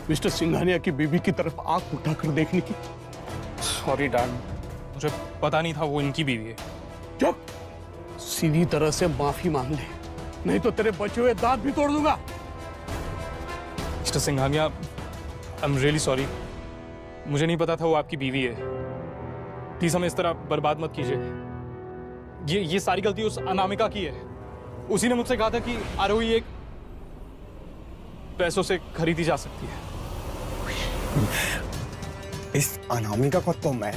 मिस्टर सिंघानिया की बीवी की तरफ आंख उठाकर देखने की? सॉरी डैड, मुझे पता नहीं था वो इनकी बीवी है। चुप! सीधी तरह से माफी मांग ले, नहीं तो तेरे बचे हुए दांत भी तोड़ दूंगा। Mister Singhania, I am really sorry, मुझे नहीं पता था वो आपकी बीवी है। प्लीज हमें इस तरह बर्बाद मत कीजिए। ये सारी गलती उस अनामिका की है। उसी ने मुझसे कहा था कि आरोही एक पैसों से खरीदी जा सकती है। इस अनामिका को तो मैं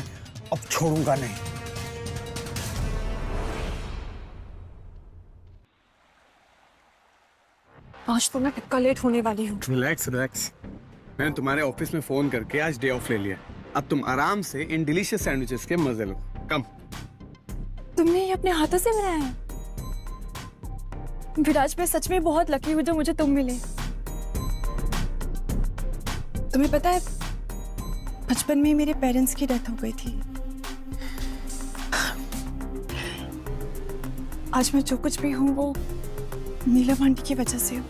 अब छोड़ूंगा नहीं। आज तो मैं पक्का लेट होने वाली हूँ। रिलैक्स रिलैक्स, मैंने तुम्हारे ऑफिस में फोन करके आज डे ऑफ ले लिया। अब तुम आराम से इन डिलीशियस सैंडविचेस के मजे लो। कम। तुमने ये अपने हाथों से बनाया है? विराज, मैं सच में बहुत लकी हूँ जो मुझे तुम मिले। तुम्हें पता है, बचपन में मेरे पेरेंट्स की डेथ हो गई थी। आज मैं जो कुछ भी हूँ वो नीलम आंटी की वजह से हूँ।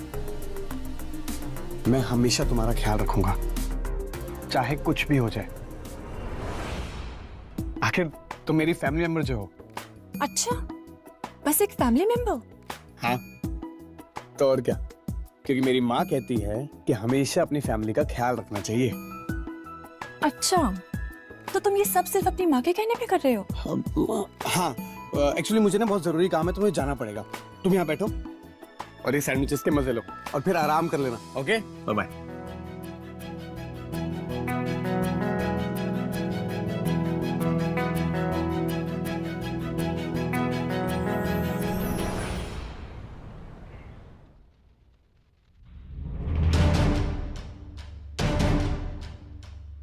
मैं हमेशा तुम्हारा ख्याल रखूंगा, चाहे कुछ भी हो जाए। आखिर तुम मेरी फैमिली मेंबर जो हो। अच्छा, बस एक फैमिली मेंबर? हाँ, तो और क्या, क्योंकि मेरी माँ कहती है कि हमेशा अपनी फैमिली का ख्याल रखना चाहिए। अच्छा, तो तुम ये सब सिर्फ अपनी माँ के कहने पे कर रहे हो? हाँ, एक्चुअली मुझे ना बहुत जरूरी काम है, तुम्हें जाना पड़ेगा। तुम यहाँ बैठो और ये सैंडविचेस के मजे लो और फिर आराम कर लेना। Okay, bye bye.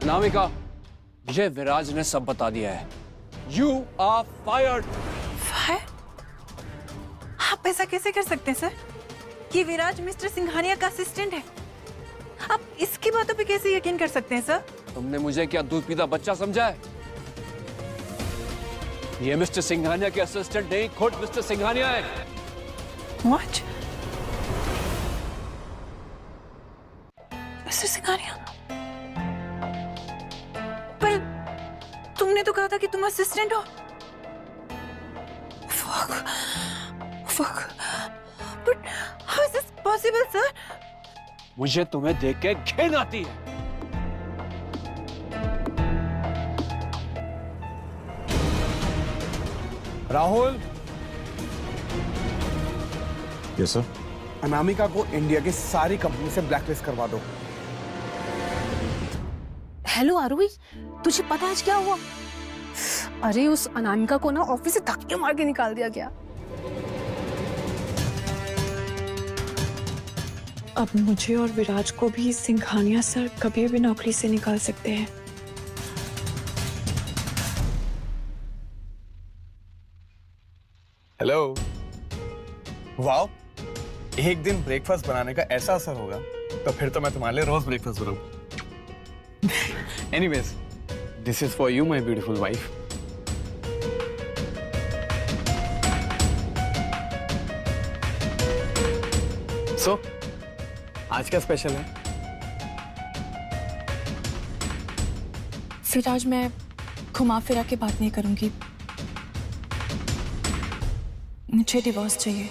अनामिका, ये विराज ने सब बता दिया है। You are fired. फायर? आप ऐसा कैसे कर सकते हैं सर? ये विराज मिस्टर सिंघानिया का असिस्टेंट है। आप इसकी बातों पे कैसे यकीन कर सकते हैं सर? तुमने मुझे क्या दूध पीता बच्चा समझा है? ये मिस्टर सिंघानिया के असिस्टेंट नहीं, खुद मिस्टर सिंघानिया है। What? मिस्टर सिंघानिया? पर तुमने तो कहा था कि तुम असिस्टेंट हो। Fuck. Fuck. But how is this possible, sir? मुझे तुम्हें देख के घिन आती है। Rahul, yes sir. अनामिका को इंडिया की सारी कंपनी से ब्लैकलिस्ट करवा दो। हेलो आरोही, तुझे पता आज क्या हुआ? अरे उस अनामिका को ना ऑफिस से धक्के मार के निकाल दिया गया। अब मुझे और विराज को भी सिंघानिया सर कभी भी नौकरी से निकाल सकते हैं। हेलो। वाओ, एक दिन ब्रेकफास्ट बनाने का ऐसा असर होगा तो फिर तो मैं तुम्हारे लिए रोज ब्रेकफास्ट बनाऊं। Anyways, this is for you my beautiful wife. So आज क्या स्पेशल है? विराज, मैं घुमा फिरा के बात नहीं करूंगी। मुझे डिवोर्स चाहिए।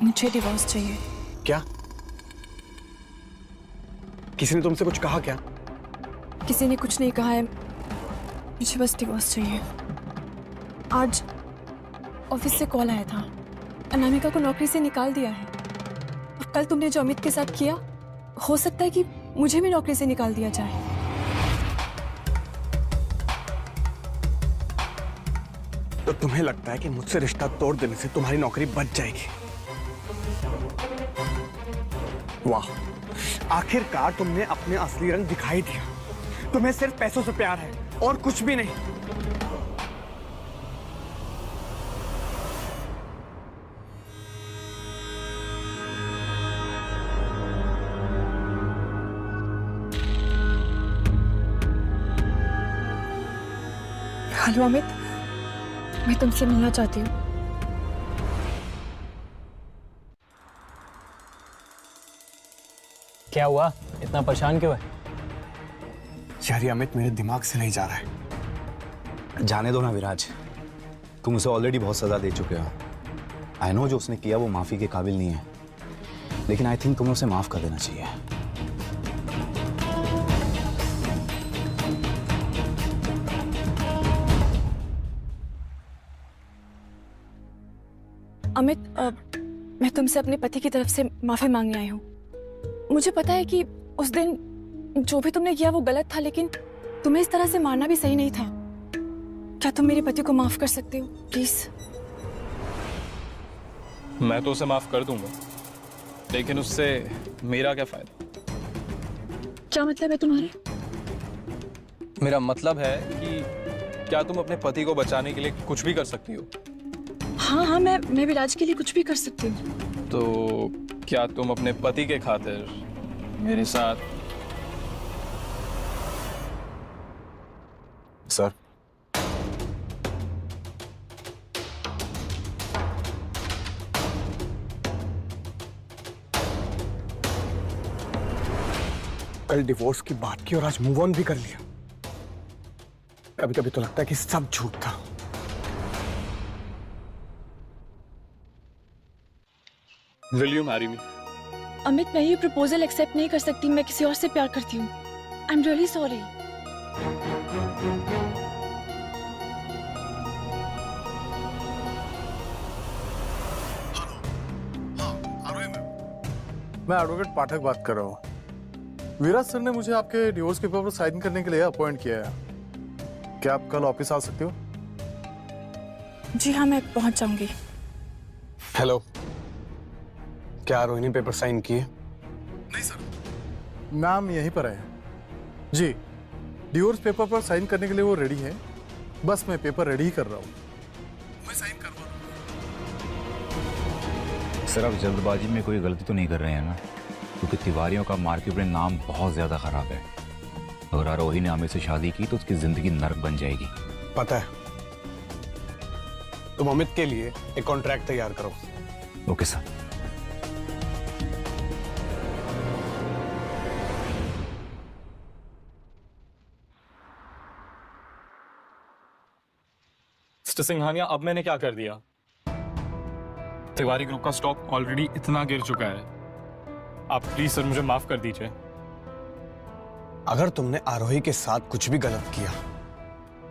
मुझे डिवोर्स चाहिए। क्या? किसी ने तुमसे कुछ कहा क्या? किसी ने कुछ नहीं कहा है, मुझे बस डिवोर्स चाहिए। आज ऑफिस से कॉल आया था, अनामिका को नौकरी से निकाल दिया है। और कल तुमने जो अमित के साथ किया, हो सकता है कि मुझे भी नौकरी से निकाल दिया जाए। तो तुम्हें लगता है कि मुझसे रिश्ता तोड़ देने से तुम्हारी नौकरी बच जाएगी? वाह, आखिरकार तुमने अपने असली रंग दिखाई दिया। तुम्हें सिर्फ पैसों से प्यार है और कुछ भी नहीं। हेलो अमित, मैं तुमसे मिलना चाहती हूँ। क्या हुआ? इतना परेशान क्यों है? यार ये अमित मेरे दिमाग से नहीं जा रहा है। जाने दो ना विराज, तुम उसे ऑलरेडी बहुत सजा दे चुके हो। आई नो जो उसने किया वो माफी के काबिल नहीं है, लेकिन आई थिंक तुम्हें उसे माफ कर देना चाहिए। अमित, मैं तुमसे अपने पति की तरफ से माफी मांगने आई हूँ। मुझे पता है कि उस दिन जो भी तुमने किया वो गलत था, लेकिन तुम्हें इस तरह से मारना भी सही नहीं था। क्या तुम मेरे पति को माफ कर सकते हो प्लीज? मैं तो उसे माफ कर दूंगा, लेकिन उससे मेरा क्या फायदा? क्या मतलब है तुम्हारे? मेरा मतलब है कि क्या तुम अपने पति को बचाने के लिए कुछ भी कर सकती हो? हाँ, मैं विराज के लिए कुछ भी कर सकती हूँ। तो क्या तुम अपने पति के खातिर मेरे साथ? सर, कल डिवोर्स की बात की और आज मूव ऑन भी कर लिया। कभी कभी तो लगता है कि सब झूठ था। Will you marry me? Amit, मैं ये प्रपोजल एक्सेप्ट नहीं कर सकती। मैं किसी और से प्यार करती हूँ। I am really sorry. मैं एडवोकेट पाठक बात कर रहा हूँ। विराज सर ने मुझे आपके डिवोर्स पेपर पर साइन करने के लिए अपॉइंट किया है। क्या आप कल ऑफिस आ सकते हो? जी हाँ, मैं पहुंच जाऊंगी। हेलो, क्या रोहिणी पेपर साइन किए? नहीं सर, नाम यहीं पर है जी। डिवोर्स पेपर पर साइन करने के लिए वो रेडी है, बस मैं पेपर रेडी ही कर रहा हूँ। मैं साइन करवा दूँ। सर, आप जल्दबाजी में कोई गलती तो नहीं कर रहे हैं ना? क्योंकि तिवारियों का मार्केट में नाम बहुत ज्यादा खराब है। अगर आरोही ने आमिर से शादी की तो उसकी जिंदगी नर्क बन जाएगी। पता है, तुम अमित के लिए एक कॉन्ट्रैक्ट तैयार करो। Okay sir. मिस्टर सिंघानिया, अब मैंने क्या कर दिया? तिवारी ग्रुप का स्टॉक ऑलरेडी इतना गिर चुका है। आप प्लीज सर मुझे माफ कर दीजिए। अगर तुमने आरोही के साथ कुछ भी गलत किया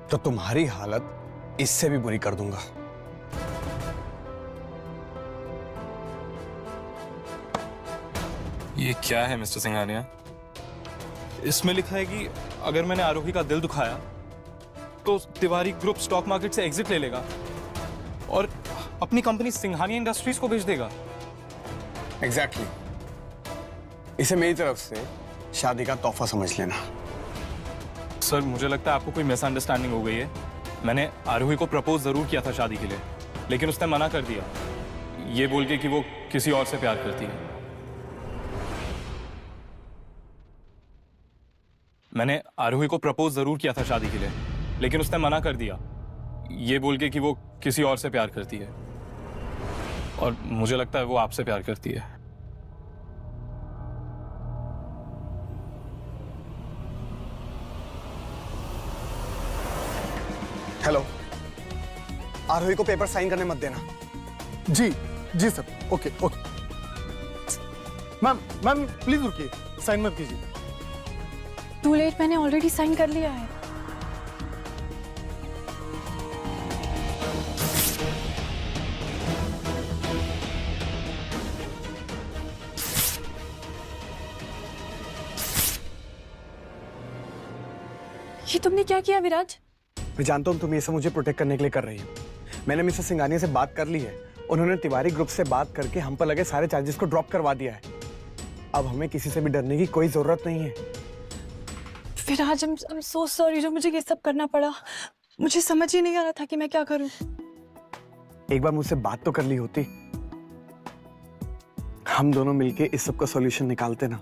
तो तुम्हारी हालत इससे भी बुरी कर दूंगा। ये क्या है मिस्टर सिंघानिया? इसमें लिखा है कि अगर मैंने आरोही का दिल दुखाया तो तिवारी ग्रुप स्टॉक मार्केट से एग्जिट ले लेगा और अपनी कंपनी सिंघानिया इंडस्ट्रीज को बेच देगा। एग्जैक्टली। इसे मेरी तरफ से शादी का तोहफा समझ लेना। सर, मुझे लगता है आपको कोई मिसअंडरस्टैंडिंग हो गई है। मैंने आरोही को प्रपोज जरूर किया था शादी के लिए, लेकिन उसने मना कर दिया, ये बोल के कि वो किसी और से प्यार करती है। मैंने आरोही को प्रपोज जरूर किया था शादी के लिए, लेकिन उसने मना कर दिया, ये बोल के कि वो किसी और से प्यार करती है। और मुझे लगता है वो आपसे प्यार करती है। हेलो, आरोही को पेपर साइन करने मत देना। जी जी sir, okay okay. Ma'am ma'am please रुकिए, साइन मत कीजिए। टू लेट, मैंने ऑलरेडी साइन कर लिया है। ये तुमने क्या किया विराज? मैं जानता हूं तुम ये सब मुझे प्रोटेक्ट करने के लिए कर रही हो। मैंने मिस्टर सिंघानिया से बात कर ली है। उन्होंने तिवारी ग्रुप से बात करके हम पर लगे सारे चार्जेस को ड्रॉप करवा दिया है। अब हमें किसी से भी डरने की कोई जरूरत नहीं है। विराज, I'm so sorry जो मुझे ये सब करना पड़ा। मुझे समझ ही नहीं आ रहा था कि मैं क्या करूं। एक बार मुझसे बात तो कर ली होती। हम दोनों मिलके इस सब का सॉल्यूशन निकालते ना।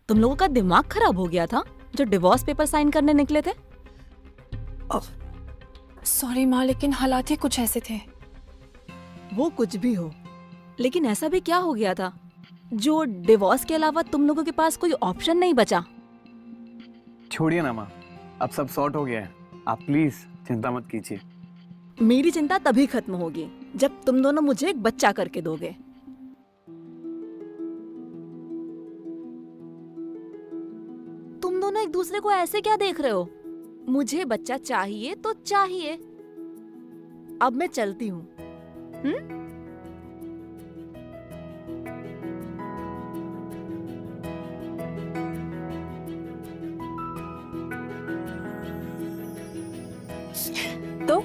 तुम लोगों का दिमाग खराब हो गया था जो डिवोर्स पेपर साइन करने निकले थे? सॉरी माँ, लेकिन हालात ही कुछ ऐसे थे। वो कुछ भी हो, लेकिन ऐसा भी क्या हो गया था जो डिवोर्स के अलावा तुम लोगों के पास कोई ऑप्शन नहीं बचा? छोड़िए ना माँ, अब सब सॉर्ट हो गया है। आप प्लीज चिंता मत कीजिए। मेरी चिंता तभी खत्म होगी जब तुम दोनों मुझे एक बच्चा करके दोगे। तुम दोनों एक दूसरे को ऐसे क्या देख रहे हो? मुझे बच्चा चाहिए तो चाहिए। अब मैं चलती हूँ। तो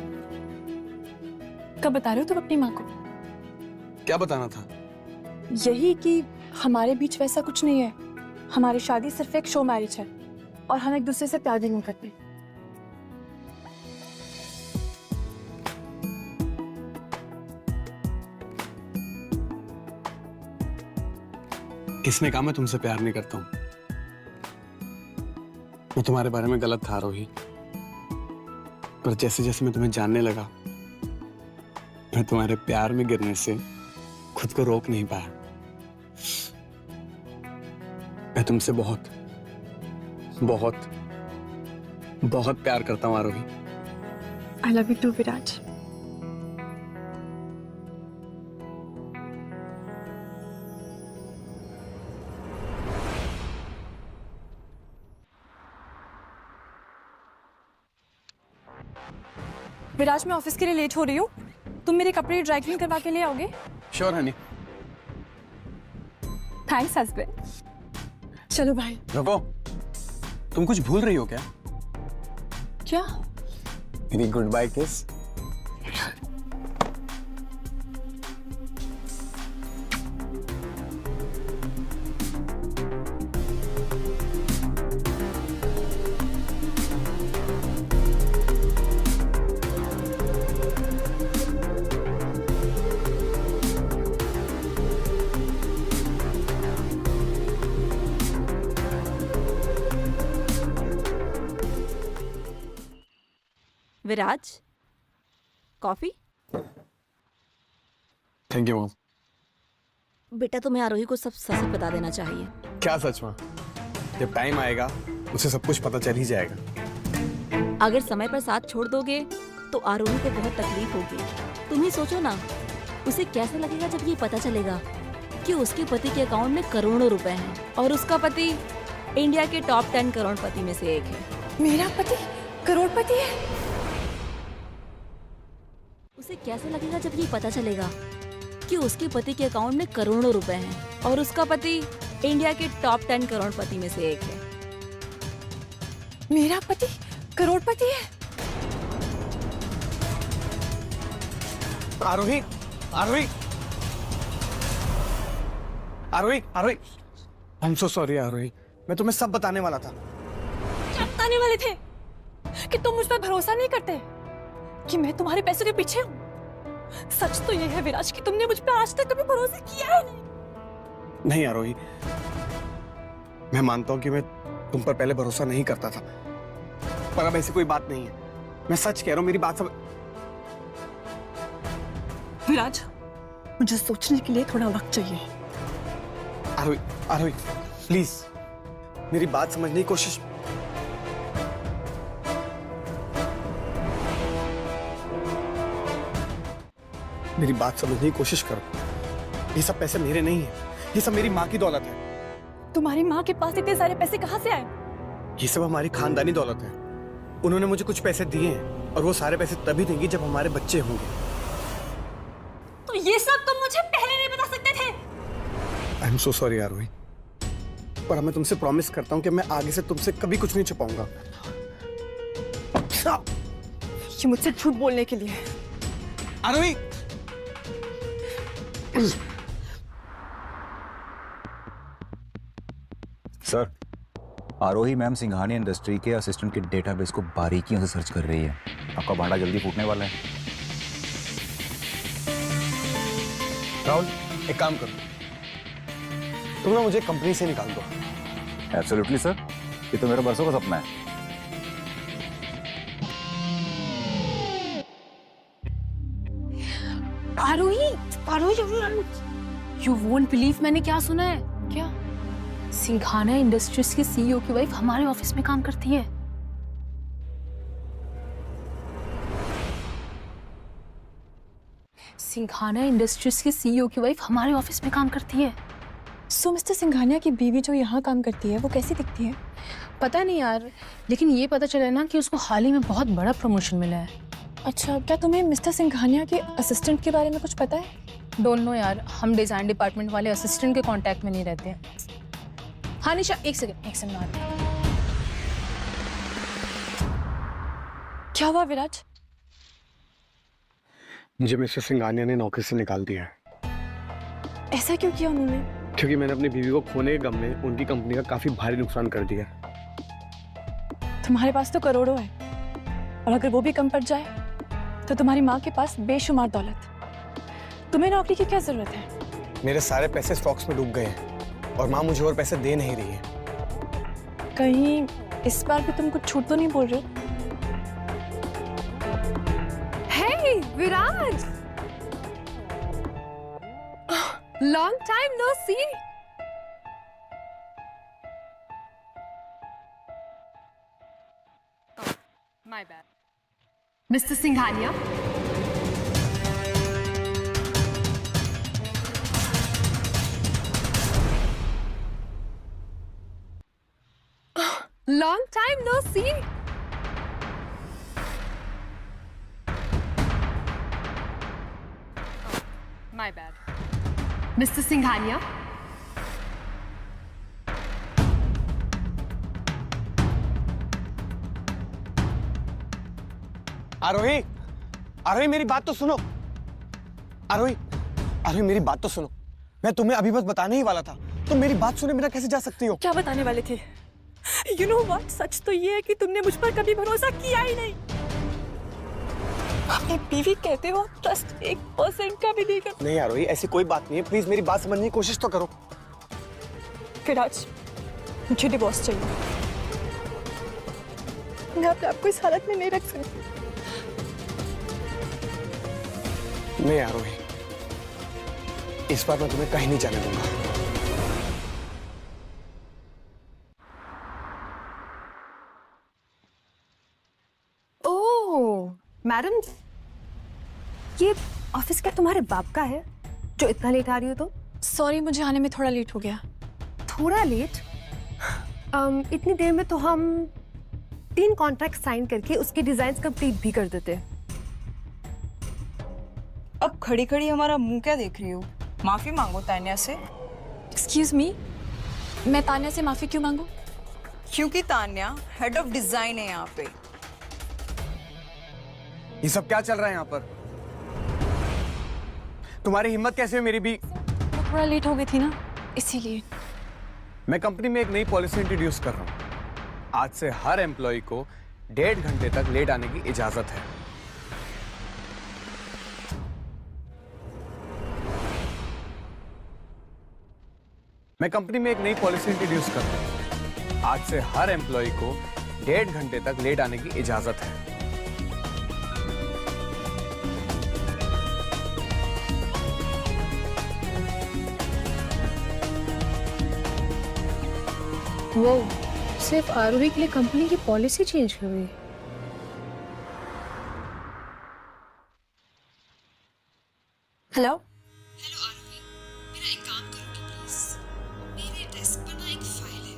कब बता रहे हो तुम अपनी माँ को? क्या बताना था? यही कि हमारे बीच वैसा कुछ नहीं है। हमारी शादी सिर्फ एक शो मैरिज है और हम एक दूसरे से प्यार भी नहीं करते। किसने कहा मैं तुमसे प्यार नहीं करता हूं? मैं तुम्हारे बारे में गलत था आरोही, पर जैसे जैसे मैं तुम्हें जानने लगा मैं तुम्हारे प्यार में गिरने से खुद को रोक नहीं पाया। मैं तुमसे बहुत बहुत बहुत प्यार करता हूं आरोही। आई लव यू टू विराज। विराज, मैं ऑफिस के लिए लेट हो रही हूँ। तुम मेरे कपड़े ड्राई क्लीन करवा के ले आओगे? Sure honey. Thanks husband. चलो चलो भाई। रुको, तुम कुछ भूल रही हो क्या? क्या? मेरी गुड बाय किस। विराज, कॉफी? Thank you mom. बेटा तुम्हें आरोही को सब सच बता देना चाहिए। क्या सच माँ? जब टाइम आएगा उसे सब कुछ पता चल ही जाएगा। अगर समय पर साथ छोड़ दोगे तो आरोही को बहुत तकलीफ होगी। तुम ही सोचो ना, उसे कैसा लगेगा जब ये पता चलेगा कि उसके पति के अकाउंट में करोड़ों रुपए हैं और उसका पति इंडिया के टॉप 10 करोड़पति में से एक है। मेरा पति करोड़पति है? उसे कैसा लगेगा जब ये पता चलेगा कि उसके पति के अकाउंट में करोड़ों रुपए हैं और उसका पति इंडिया के टॉप 10 करोड़पति में से एक है। मेरा पति करोड़पति है? आरोही, आरोही, आरोही, आरोही, आई एम सो सॉरी आरोही, मैं तुम्हें सब बताने वाला था। क्या बताने वाले थे? कि तुम मुझ पर भरोसा नहीं करते, कि मैं तुम्हारे पैसों के पीछे हूँ। सच तो ये है विराज कि तुमने मुझ पर आज तक कभी भरोसा किया है नहीं आरोही, मैं मानता हूँ कि मैं तुम पर पहले भरोसा नहीं करता था, पर अब ऐसी कोई बात नहीं है। मैं सच कह रहा हूँ, मेरी बात सब। विराज, मुझे सोचने के लिए थोड़ा वक्त चाहिए। आरोही, आरोही, प्लीज मेरी बात समझने की कोशिश। मेरी बात समझने की कोशिश करो। ये सब पैसे मेरे नहीं है, ये सब मेरी माँ की दौलत है। तुम्हारी माँ के पास इतने सारे पैसे कहाँ से आए? ये सब हमारी खानदानी दौलत है। उन्होंने मुझे कुछ पैसे दिए हैं और वो सारे पैसे तभी देंगी जब हमारे बच्चे होंगे। तो ये सब तुम मुझे पहले नहीं बता सकते थे? आई एम सो सॉरी आरोही, पर मैं तुमसे प्रॉमिस करता हूँ कि मैं आगे से तुमसे कभी कुछ नहीं छुपाऊंगा। ये मुझसे झूठ बोलने के लिए। आरोही, सर, आरोही मैम सिंघानिया इंडस्ट्री के असिस्टेंट के डेटाबेस को बारीकियों से सर्च कर रही है। आपका भाड़ा जल्दी फूटने वाला है। राहुल, एक काम करो, तुम ना मुझे कंपनी से निकाल दो। एब्सोल्युटली सर, ये तो मेरा बरसों का सपना है। आरोही, आरोही, यू वोंट बिलीव मैंने क्या सुना है? क्या? सिंघानिया इंडस्ट्रीज की सीईओ की वाइफ हमारे ऑफिस में काम करती है। सिंघानिया इंडस्ट्रीज की सीईओ की वाइफ हमारे ऑफिस में काम करती है। सो मिस्टर सिंघानिया की बीवी जो यहाँ काम करती है वो कैसी दिखती है? पता नहीं यार, लेकिन ये पता चला ना कि उसको हाल ही में बहुत बड़ा प्रमोशन मिला है। अच्छा, क्या तुम्हें मिस्टर सिंघानिया के असिस्टेंट के बारे में कुछ पता है? डोंट नो यार, हम डिजाइन डिपार्टमेंट वाले असिस्टेंट के कांटेक्ट में नहीं रहते हैं। हाँ निशा, एक सेकंड आ रही। क्या हुआ विराज? मुझे मिस्टर सिंघानिया ने नौकरी से निकाल दिया है। ऐसा क्यों किया उन्होंने? क्योंकि मैंने अपनी बीवी को खोने के गम में उनकी कंपनी का काफी भारी नुकसान कर दिया। तुम्हारे पास तो करोड़ों है, और अगर वो भी कम पड़ जाए तो तुम्हारी माँ के पास बेशुमार दौलत। तुम्हें नौकरी की क्या जरूरत है? मेरे सारे पैसे स्टॉक्स में डूब गए हैं और माँ मुझे और पैसे दे नहीं रही है। कहीं इस बार भी तुम कुछ छूट तो नहीं बोल रहे? Hey Viraj, long time no see. My bad. Mister Singhania, long time no see. My bad. Mr. Singhania. Aarohi, Aarohi मेरी बात तो सुनो। आरोही, आरोही मेरी बात तो सुनो। मैं तुम्हें अभी बस बताने ही वाला था, तुम मेरी बात सुने बिना कैसे जा सकती हो? क्या बताने वाले थे? You know what? सच तो ये है कि तुमने मुझ पर कभी भरोसा किया ही नहीं। अपनी बीवी कहते हो, ट्रस्ट 1% का भी नहीं कर। नहीं आरोही, ऐसी कोई बात नहीं है, प्लीज मेरी बात समझने की कोशिश तो करो। विराज, मुझे डिवोर्स चाहिए। मैं अपने आप को इस हालत में नहीं रख सकती। नहीं आरोही, इस बार मैं तुम्हें कहीं नहीं जाने दूंगा। ओह मैडम, ये ऑफिस क्या तुम्हारे बाप का है जो इतना लेट आ रही हो? तो सॉरी, मुझे आने में थोड़ा लेट हो गया। थोड़ा लेट? इतनी देर में तो हम 3 कॉन्ट्रैक्ट साइन करके उसके डिजाइन कंप्लीट भी कर देते। अब खड़ी खड़ी हमारा मुंह क्या देख रही हो? माफी मांगो तान्या से। एक्सक्यूज मी, मैं तान्या से माफी क्यों मांगू? क्योंकि तान्या हेड ऑफ डिजाइन है यहाँ पे। ये सब क्या चल रहा है यहाँ पर? तुम्हारी हिम्मत कैसे है मेरी भी? मैं थोड़ा लेट हो गई थी ना, इसीलिए। मैं कंपनी में एक नई पॉलिसी इंट्रोड्यूस कर रहा हूँ। आज से हर एम्प्लॉय को 1.5 घंटे तक लेट आने की इजाजत है। मैं कंपनी में एक नई पॉलिसी इंट्रोड्यूस कर रहा हूँ। आज से हर एम्प्लॉय को 1.5 घंटे तक लेट आने की इजाजत है। वो सिर्फ आरोही के लिए कंपनी की पॉलिसी चेंज कर रही है। हेलो, हेलो आरोही, मेरा एक काम करोगी प्लीज? मेरे डेस्क पर ना एक फाइल है,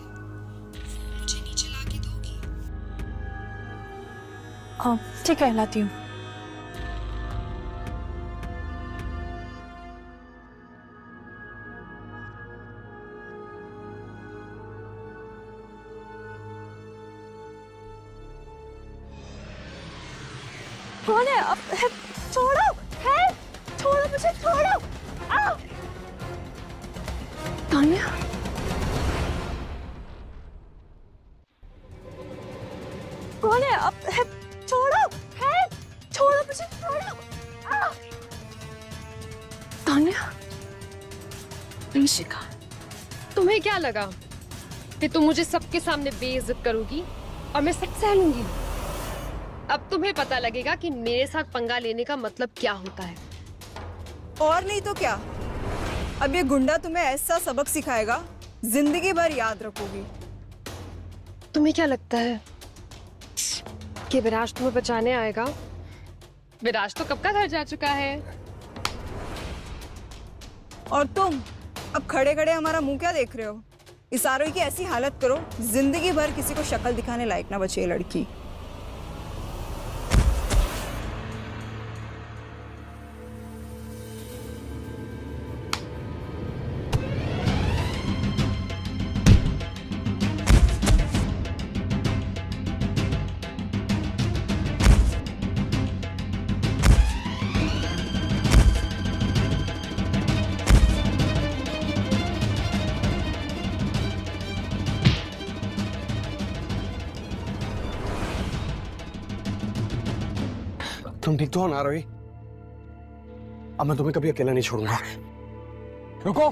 वो मुझे नीचे लाके दोगी? हाँ ठीक है, लाती हूँ। कौन है? अब छोड़ो, है? छोड़ो मुझे, छोड़ो। तान्या, कौन है? अब छोड़ो, है? छोड़ो मुझे, छोड़ो। तान्या, ऋषिका, तुम्हें क्या लगा कि तुम मुझे सबके सामने बेइज्जत करोगी और मैं सब सह लूंगी? अब तुम्हें पता लगेगा कि मेरे साथ पंगा लेने का मतलब क्या होता है। और नहीं तो क्या, अब ये गुंडा तुम्हें ऐसा सबक सिखाएगा, जिंदगी भर याद रखोगी। तुम्हें क्या लगता है कि विराज तुम्हें बचाने आएगा? विराज तो कब का घर जा चुका है। और तुम अब खड़े खड़े हमारा मुंह क्या देख रहे हो? इस आरोही की ऐसी हालत करो, जिंदगी भर किसी को शक्ल दिखाने लायक ना बचे ये लड़की। तुम ठीक तो हो ना आरोही? अब मैं तुम्हें कभी अकेला नहीं छोड़ूंगा। रुको,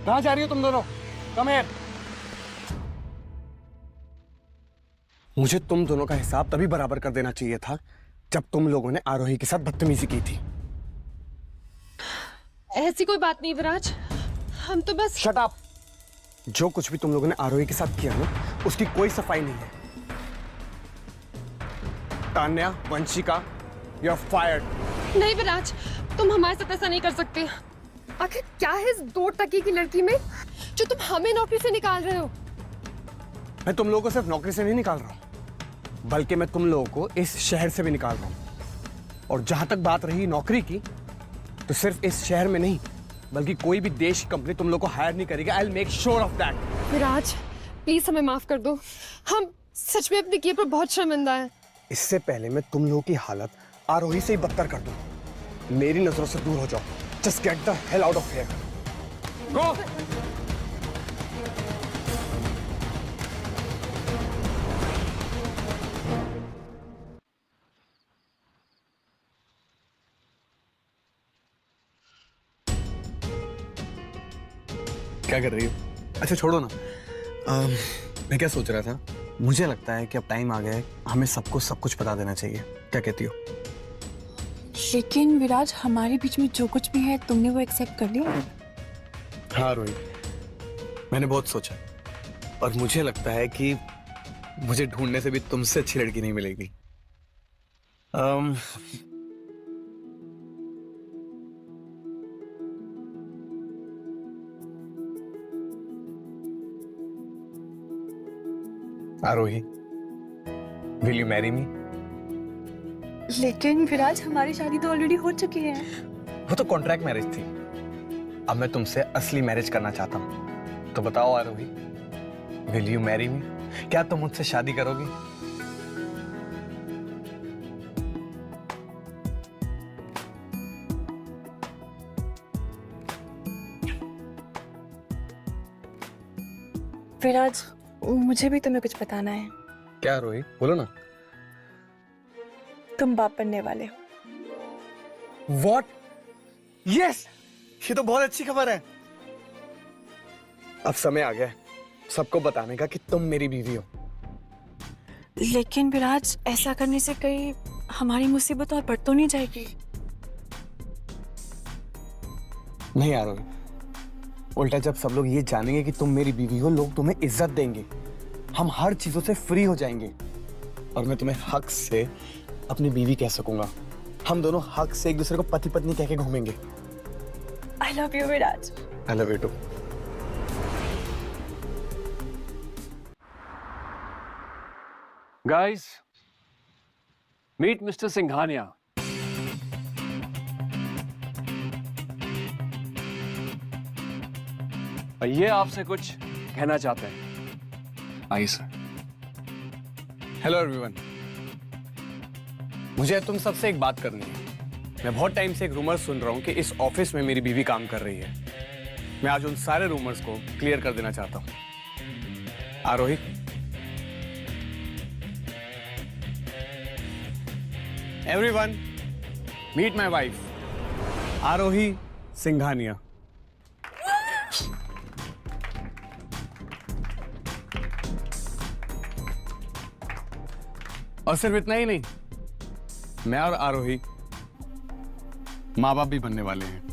कहां जा रही हो तुम दोनों? Come here. मुझे तुम दोनों का हिसाब तभी बराबर कर देना चाहिए था जब तुम लोगों ने आरोही के साथ बदतमीजी की थी। ऐसी कोई बात नहीं विराज, हम तो बस। Shut up. जो कुछ भी तुम लोगों ने आरोही के साथ किया ना, उसकी कोई सफाई नहीं है। Tanya, Vanshika, you are fired. नहीं विराज, तुम हमारे साथ ऐसा नहीं कर सकते। आखिर क्या है इस 2 टके की लड़की में जो तुम हमें नौकरी से निकाल रहे हो? मैं तुम लोगों को सिर्फ नौकरी से नहीं निकाल रहा हूं, बल्कि मैं तुम लोगों को इस शहर से भी निकाल रहा हूं। और जहां तक बात रही नौकरी की, तो सिर्फ इस शहर में नहीं, बल्कि कोई भी देश की कंपनी तुम लोग को हायर नहीं करेगी। I will make sure of that. Viraj, please हमें माफ कर दो। हम सच में अपने किए पर बहुत शर्मिंदा हैं। इससे पहले मैं तुम लोगों की हालत आरोही से ही बदतर कर दूं। मेरी नजरों से दूर हो जाओ। Just get the hell out of here. Go. क्या कर रही हो? अच्छा छोड़ो ना। मैं क्या सोच रहा था, मुझे लगता है कि अब टाइम आ गया है हमें सबको सब कुछ बता देना चाहिए। क्या कहती हो? लेकिन विराज, हमारे बीच में जो कुछ भी है तुमने वो एक्सेप्ट कर लिया? हाँ रोहित, मैंने बहुत सोचा और मुझे लगता है कि मुझे ढूंढने से भी तुमसे अच्छी लड़की नहीं मिलेगी। आरोही, विल यू मैरी मी? लेकिन विराज, हमारी शादी तो ऑलरेडी हो चुकी है। वो तो कॉन्ट्रैक्ट मैरिज थी। अब मैं तुमसे असली मैरिज करना चाहता हूँ। तो बताओ आरोही, विल यू मैरी मी? क्या तुम मुझसे शादी करोगी? विराज, मुझे भी तुम्हें कुछ बताना है। क्या रोहित, बोलो ना। तुम बाप बनने वाले हो। What? Yes! ये तो बहुत अच्छी खबर है। अब समय आ गया है सबको बताने का कि तुम मेरी बीवी हो। लेकिन विराज, ऐसा करने से कहीं हमारी मुसीबत और बढ़ तो नहीं जाएगी? नहीं आरोही, उल्टा जब सब लोग ये जानेंगे कि तुम मेरी बीवी हो, लोग तुम्हें इज्जत देंगे, हम हर चीजों से फ्री हो जाएंगे और मैं तुम्हें हक से अपनी बीवी कह सकूंगा। हम दोनों हक से एक दूसरे को पति पत्नी कह के घूमेंगे। I love you, Viraj. I love you too. Guys, meet Mr. Singhania. और ये आपसे कुछ कहना चाहते हैं। आइए सर। Hello everyone. मुझे तुम सबसे एक बात करनी है। मैं बहुत टाइम से एक रूमर सुन रहा हूं कि इस ऑफिस में मेरी बीवी काम कर रही है। मैं आज उन सारे रूमर्स को क्लियर कर देना चाहता हूं। आरोही, एवरीवन, मीट माय वाइफ आरोही सिंघानिया। और सिर्फ इतना ही नहीं, मैं और आरोही माँ बाप भी बनने वाले हैं।